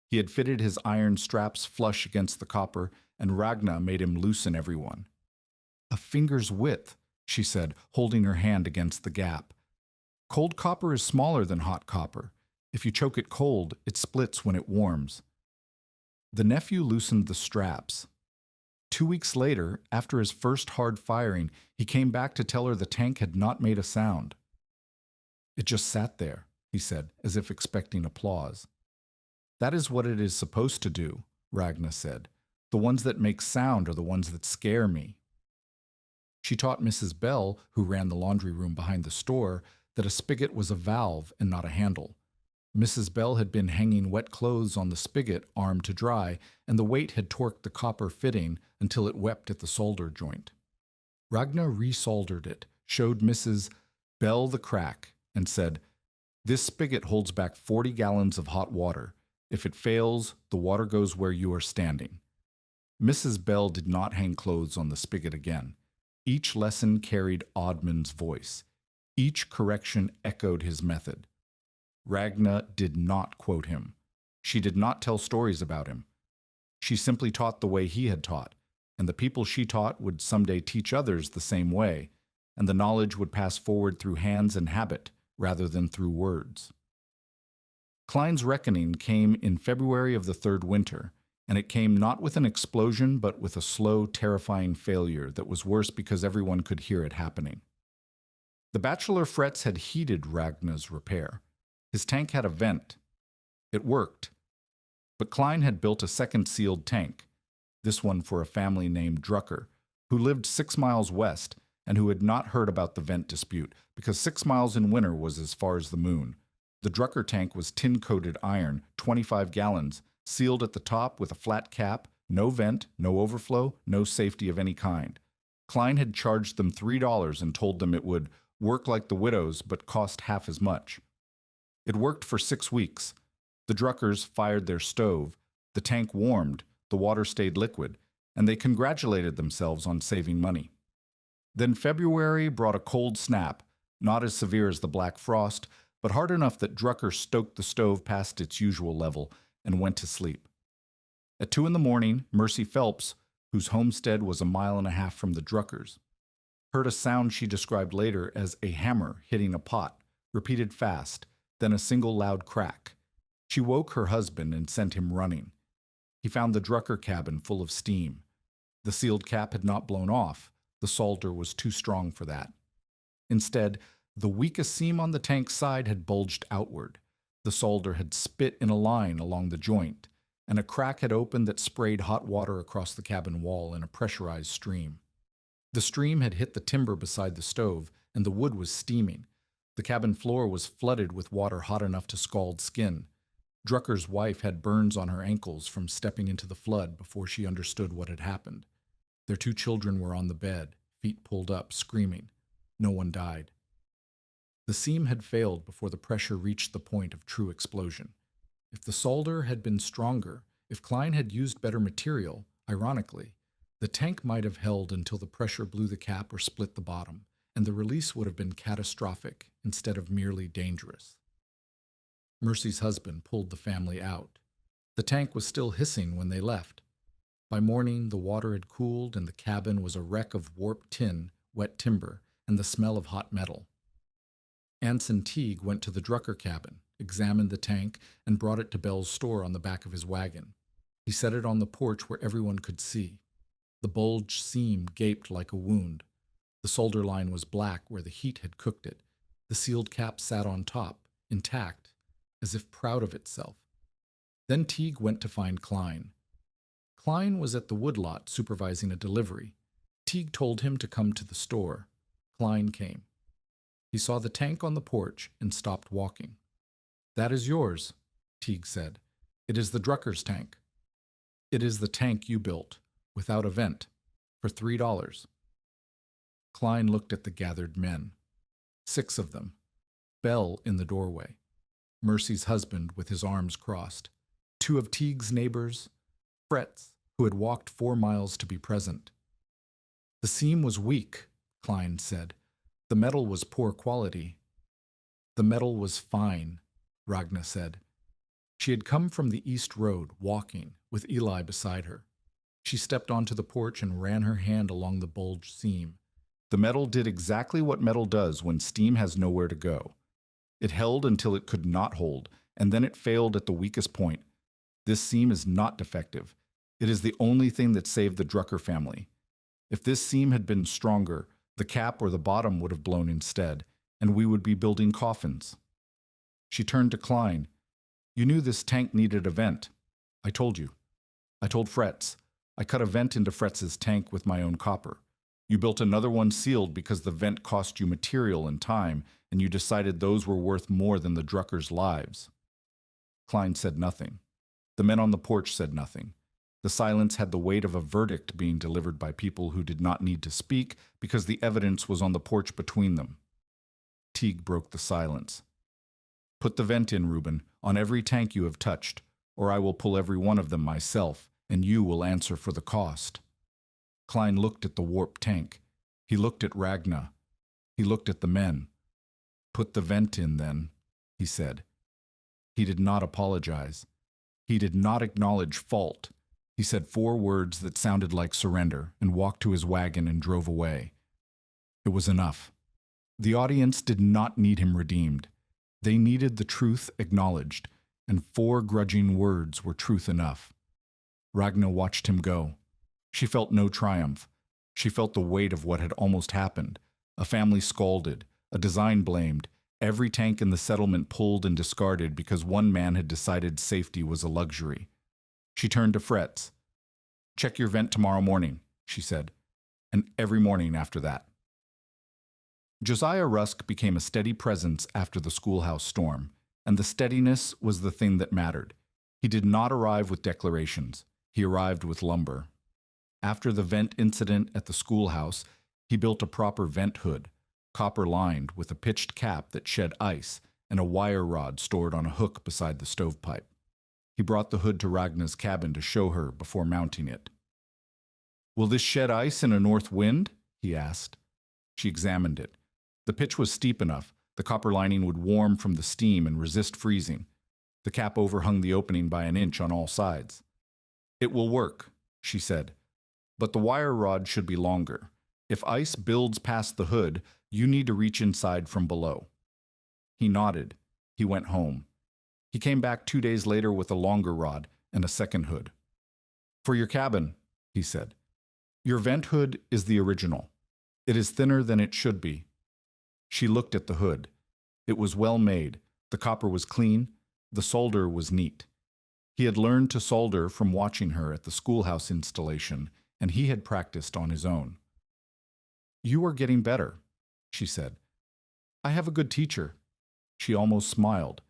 He had fitted his iron straps flush against the copper, and Ragna made him loosen every one. "A finger's width," she said, holding her hand against the gap. "Cold copper is smaller than hot copper. If you choke it cold, it splits when it warms." The nephew loosened the straps. 2 weeks later, after his first hard firing, he came back to tell her the tank had not made a sound. "It just sat there," he said, as if expecting applause. "That is what it is supposed to do," Ragna said. "The ones that make sound are the ones that scare me." She taught Mrs. Bell, who ran the laundry room behind the store, that a spigot was a valve and not a handle. Mrs. Bell had been hanging wet clothes on the spigot arm to dry, and the weight had torqued the copper fitting until it wept at the solder joint. Ragna resoldered it, showed Mrs. Bell the crack, and said, "This spigot holds back 40 gallons of hot water. If it fails, the water goes where you are standing." Mrs. Bell did not hang clothes on the spigot again. Each lesson carried Oddmund's voice. Each correction echoed his method. Ragna did not quote him. She did not tell stories about him. She simply taught the way he had taught, and the people she taught would someday teach others the same way, and the knowledge would pass forward through hands and habit rather than through words. Klein's reckoning came in February of the third winter, and it came not with an explosion but with a slow, terrifying failure that was worse because everyone could hear it happening. The bachelor frets had heeded Ragna's repair. His tank had a vent. It worked. But Klein had built a second sealed tank, this one for a family named Drucker, who lived 6 miles west and who had not heard about the vent dispute, because 6 miles in winter was as far as the moon. The Drucker tank was tin-coated iron, 25 gallons, sealed at the top with a flat cap, no vent, no overflow, no safety of any kind. Klein had charged them $3 and told them it would work like the Widow's but cost half as much. It worked for 6 weeks. The Druckers fired their stove, the tank warmed, the water stayed liquid, and they congratulated themselves on saving money. Then February brought a cold snap, not as severe as the Black Frost, but hard enough that Drucker stoked the stove past its usual level and went to sleep. At 2 a.m, Mercy Phelps, whose homestead was 1.5 miles from the Druckers, heard a sound she described later as a hammer hitting a pot, repeated fast, then a single loud crack. She woke her husband and sent him running. He found the Drucker cabin full of steam. The sealed cap had not blown off. The solder was too strong for that. Instead, the weakest seam on the tank's side had bulged outward. The solder had spit in a line along the joint, and a crack had opened that sprayed hot water across the cabin wall in a pressurized stream. The stream had hit the timber beside the stove, and the wood was steaming. The cabin floor was flooded with water hot enough to scald skin. Drucker's wife had burns on her ankles from stepping into the flood before she understood what had happened. Their 2 children were on the bed, feet pulled up, screaming. No one died. The seam had failed before the pressure reached the point of true explosion. If the solder had been stronger, if Klein had used better material, ironically, the tank might have held until the pressure blew the cap or split the bottom, and the release would have been catastrophic instead of merely dangerous. Mercy's husband pulled the family out. The tank was still hissing when they left. By morning, the water had cooled and the cabin was a wreck of warped tin, wet timber, and the smell of hot metal. Anson Teague went to the Drucker cabin, examined the tank, and brought it to Bell's store on the back of his wagon. He set it on the porch where everyone could see. The bulged seam gaped like a wound. The solder line was black where the heat had cooked it. The sealed cap sat on top, intact, as if proud of itself. Then Teague went to find Klein. Klein was at the woodlot supervising a delivery. Teague told him to come to the store. Klein came. He saw the tank on the porch and stopped walking. "That is yours," Teague said. "It is the Drucker's tank. It is the tank you built, without a vent, for $3. Klein looked at the gathered men. 6 of them. Bell in the doorway. Mercy's husband with his arms crossed. 2 of Teague's neighbors. Fretz, who had walked 4 miles to be present. "The seam was weak," Klein said. "The metal was poor quality." "The metal was fine," Ragna said. She had come from the East Road, walking, with Eli beside her. She stepped onto the porch and ran her hand along the bulged seam. The metal did exactly what metal does when steam has nowhere to go. It held until it could not hold, and then it failed at the weakest point. This seam is not defective. It is the only thing that saved the Drucker family. If this seam had been stronger, the cap or the bottom would have blown instead, and we would be building coffins. She turned to Klein. "You knew this tank needed a vent. I told you. I told Fretz. I cut a vent into Fretz's tank with my own copper. You built another one sealed because the vent cost you material and time, and you decided those were worth more than the Druckers' lives." Klein said nothing. The men on the porch said nothing. The silence had the weight of a verdict being delivered by people who did not need to speak because the evidence was on the porch between them. Teague broke the silence. "Put the vent in, Reuben, on every tank you have touched, or I will pull every one of them myself, and you will answer for the cost." Klein looked at the warped tank. He looked at Ragna. He looked at the men. "Put the vent in, then," he said. He did not apologize. He did not acknowledge fault. He said 4 words that sounded like surrender and walked to his wagon and drove away. It was enough. The audience did not need him redeemed. They needed the truth acknowledged, and 4 grudging words were truth enough. Ragna watched him go. She felt no triumph. She felt the weight of what had almost happened. A family scalded, a design blamed, every tank in the settlement pulled and discarded because one man had decided safety was a luxury. She turned to Fretz. "Check your vent tomorrow morning," she said, "and every morning after that." Josiah Rusk became a steady presence after the schoolhouse storm, and the steadiness was the thing that mattered. He did not arrive with declarations. He arrived with lumber. After the vent incident at the schoolhouse, he built a proper vent hood, copper-lined with a pitched cap that shed ice and a wire rod stored on a hook beside the stovepipe. He brought the hood to Ragna's cabin to show her before mounting it. "Will this shed ice in a north wind?" he asked. She examined it. The pitch was steep enough. The copper lining would warm from the steam and resist freezing. The cap overhung the opening by an inch on all sides. "It will work," she said, "but the wire rod should be longer. If ice builds past the hood, you need to reach inside from below." He nodded. He went home. He came back 2 days later with a longer rod and a second hood. "For your cabin," he said. "Your vent hood is the original. It is thinner than it should be." She looked at the hood. It was well made. The copper was clean. The solder was neat. He had learned to solder from watching her at the schoolhouse installation, and he had practiced on his own. "You are getting better," she said. "I have a good teacher." She almost smiled.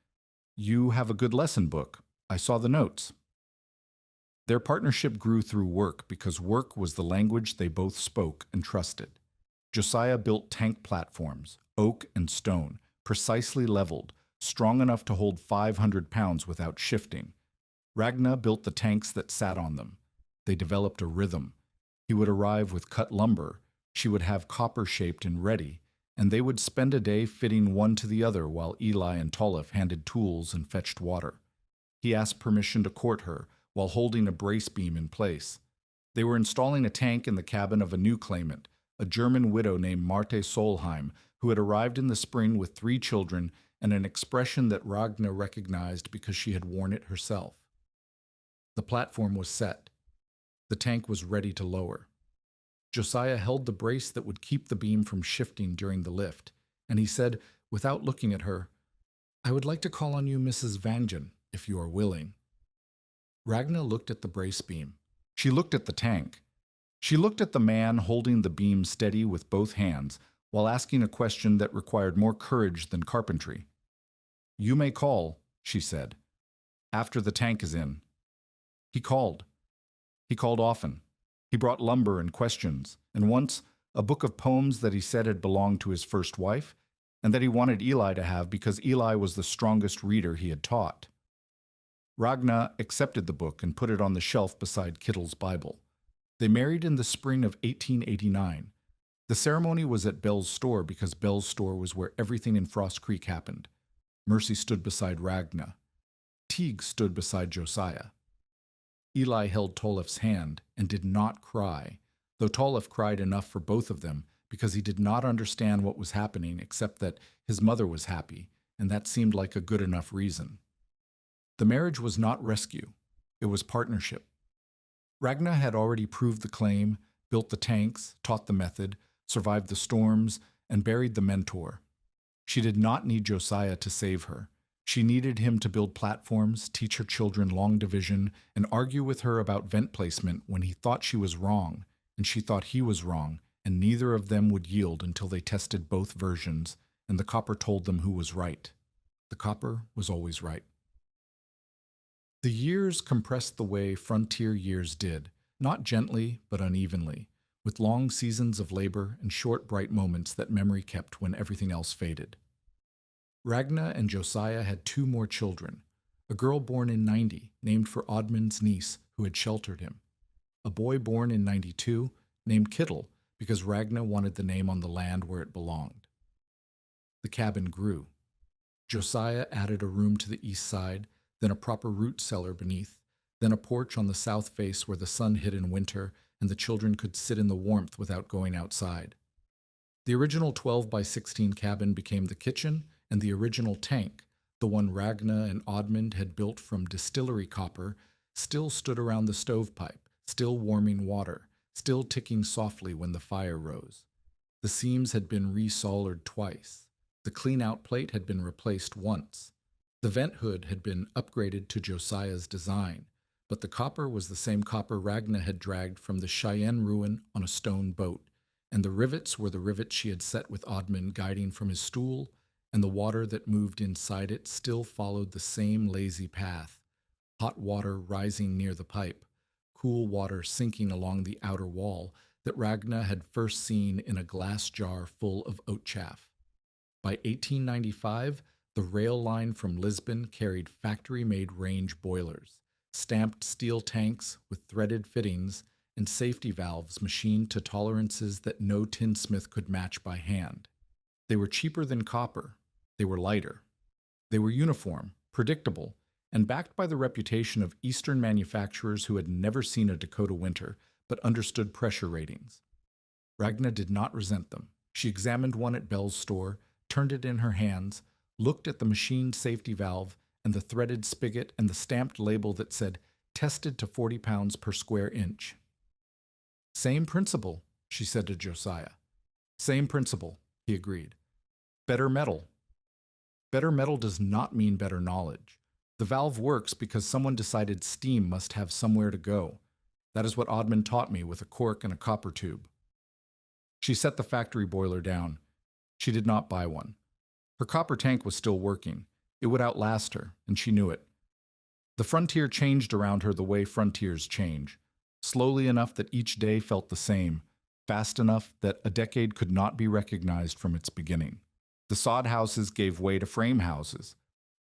"You have a good lesson book. I saw the notes." Their partnership grew through work because work was the language they both spoke and trusted. Josiah built tank platforms, oak and stone, precisely leveled, strong enough to hold 500 pounds without shifting. Ragna built the tanks that sat on them. They developed a rhythm. He would arrive with cut lumber. She would have copper shaped and ready, and they would spend a day fitting one to the other while Eli and Tolliff handed tools and fetched water. He asked permission to court her while holding a brace beam in place. They were installing a tank in the cabin of a new claimant, a German widow named Marthe Solheim, who had arrived in the spring with 3 children and an expression that Ragna recognized because she had worn it herself. The platform was set. The tank was ready to lower. Josiah held the brace that would keep the beam from shifting during the lift, and he said, without looking at her, "I would like to call on you, Mrs. Vangen, if you are willing." Ragna looked at the brace beam. She looked at the tank. She looked at the man holding the beam steady with both hands while asking a question that required more courage than carpentry. "You may call," she said, "after the tank is in." He called. He called often. He brought lumber and questions, and once a book of poems that he said had belonged to his first wife and that he wanted Eli to have because Eli was the strongest reader he had taught. Ragna accepted the book and put it on the shelf beside Kittle's Bible. They married in the spring of 1889. The ceremony was at Bell's store because Bell's store was where everything in Frost Creek happened. Mercy stood beside Ragna. Teague stood beside Josiah. Eli held Tolliff's hand and did not cry, though Tolliff cried enough for both of them because he did not understand what was happening except that his mother was happy, and that seemed like a good enough reason. The marriage was not rescue. It was partnership. Ragna had already proved the claim, built the tanks, taught the method, survived the storms, and buried the mentor. She did not need Josiah to save her. She needed him to build platforms, teach her children long division, and argue with her about vent placement when he thought she was wrong, and she thought he was wrong, and neither of them would yield until they tested both versions, and the copper told them who was right. The copper was always right. The years compressed the way frontier years did, not gently but unevenly, with long seasons of labor and short bright moments that memory kept when everything else faded. Ragna and Josiah had 2 more children, a girl born in 90, named for Odmund's niece who had sheltered him, a boy born in 92, named Kittle because Ragna wanted the name on the land where it belonged. The cabin grew. Josiah added a room to the east side, then a proper root cellar beneath, then a porch on the south face where the sun hid in winter and the children could sit in the warmth without going outside. The original 12 by 16 cabin became the kitchen, and the original tank, the one Ragna and Odmund had built from distillery copper, still stood around the stovepipe, still warming water, still ticking softly when the fire rose. The seams had been re-soldered twice. The clean-out plate had been replaced once. The vent hood had been upgraded to Josiah's design, but the copper was the same copper Ragna had dragged from the Cheyenne ruin on a stone boat, and the rivets were the rivets she had set with Odmund guiding from his stool, and the water that moved inside it still followed the same lazy path, hot water rising near the pipe, cool water sinking along the outer wall that Ragna had first seen in a glass jar full of oat chaff. By 1895, the rail line from Lisbon carried factory-made range boilers, stamped steel tanks with threaded fittings, and safety valves machined to tolerances that no tinsmith could match by hand. They were cheaper than copper. They were lighter. They were uniform, predictable, and backed by the reputation of Eastern manufacturers who had never seen a Dakota winter but understood pressure ratings. Ragna did not resent them. She examined one at Bell's store, turned it in her hands, looked at the machined safety valve and the threaded spigot and the stamped label that said, "Tested to 40 pounds per square inch." "Same principle," she said to Josiah. "Same principle," he agreed. "Better metal." Better metal does not mean better knowledge. The valve works because someone decided steam must have somewhere to go. That is what Odmund taught me with a cork and a copper tube. She set the factory boiler down. She did not buy one. Her copper tank was still working. It would outlast her, and she knew it. The frontier changed around her the way frontiers change, slowly enough that each day felt the same, fast enough that a decade could not be recognized from its beginning. The sod houses gave way to frame houses.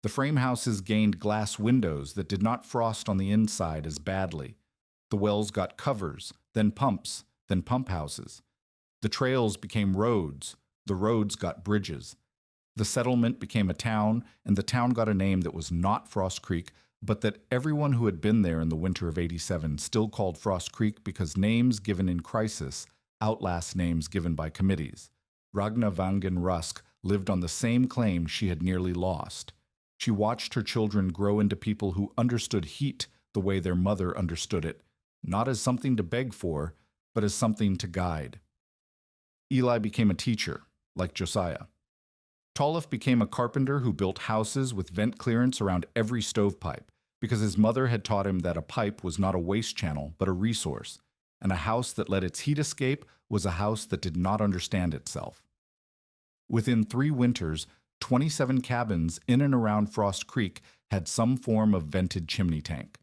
The frame houses gained glass windows that did not frost on the inside as badly. The wells got covers, then pumps, then pump houses. The trails became roads. The roads got bridges. The settlement became a town, and the town got a name that was not Frost Creek, but that everyone who had been there in the winter of '87 still called Frost Creek because names given in crisis outlast names given by committees. Ragna Vangen Rusk lived on the same claim she had nearly lost. She watched her children grow into people who understood heat the way their mother understood it, not as something to beg for, but as something to guide. Eli became a teacher, like Josiah. Tolliff became a carpenter who built houses with vent clearance around every stovepipe, because his mother had taught him that a pipe was not a waste channel, but a resource, and a house that let its heat escape was a house that did not understand itself. Within 3 winters, 27 cabins in and around Frost Creek had some form of vented chimney tank.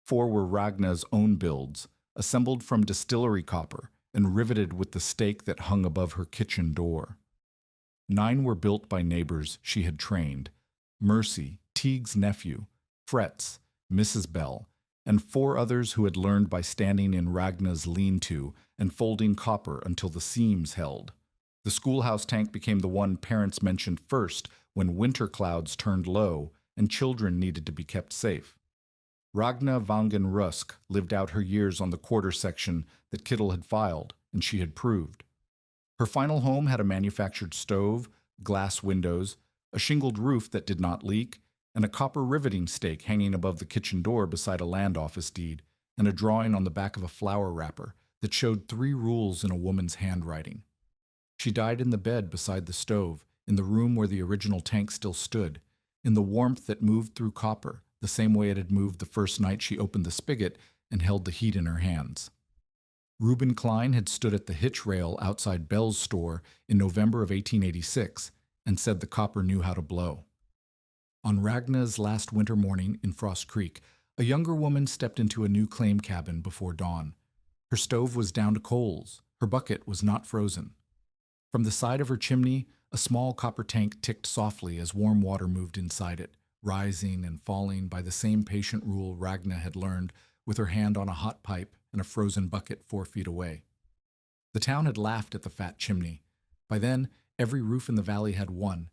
4 were Ragna's own builds, assembled from distillery copper and riveted with the stake that hung above her kitchen door. 9 were built by neighbors she had trained: Mercy, Teague's nephew, Fretz, Mrs. Bell, and 4 others who had learned by standing in Ragna's lean-to and folding copper until the seams held. The schoolhouse tank became the one parents mentioned first when winter clouds turned low and children needed to be kept safe. Ragna Vangen Rusk lived out her years on the quarter section that Kittel had filed, and she had proved. Her final home had a manufactured stove, glass windows, a shingled roof that did not leak, and a copper riveting stake hanging above the kitchen door beside a land office deed, and a drawing on the back of a flower wrapper that showed 3 rules in a woman's handwriting. She died in the bed beside the stove, in the room where the original tank still stood, in the warmth that moved through copper, the same way it had moved the first night she opened the spigot and held the heat in her hands. Reuben Klein had stood at the hitch rail outside Bell's store in November of 1886 and said the copper knew how to blow. On Ragna's last winter morning in Frost Creek, a younger woman stepped into a new claim cabin before dawn. Her stove was down to coals. Her bucket was not frozen. From the side of her chimney, a small copper tank ticked softly as warm water moved inside it, rising and falling by the same patient rule Ragna had learned, with her hand on a hot pipe and a frozen bucket 4 feet away. The town had laughed at the fat chimney. By then, every roof in the valley had one,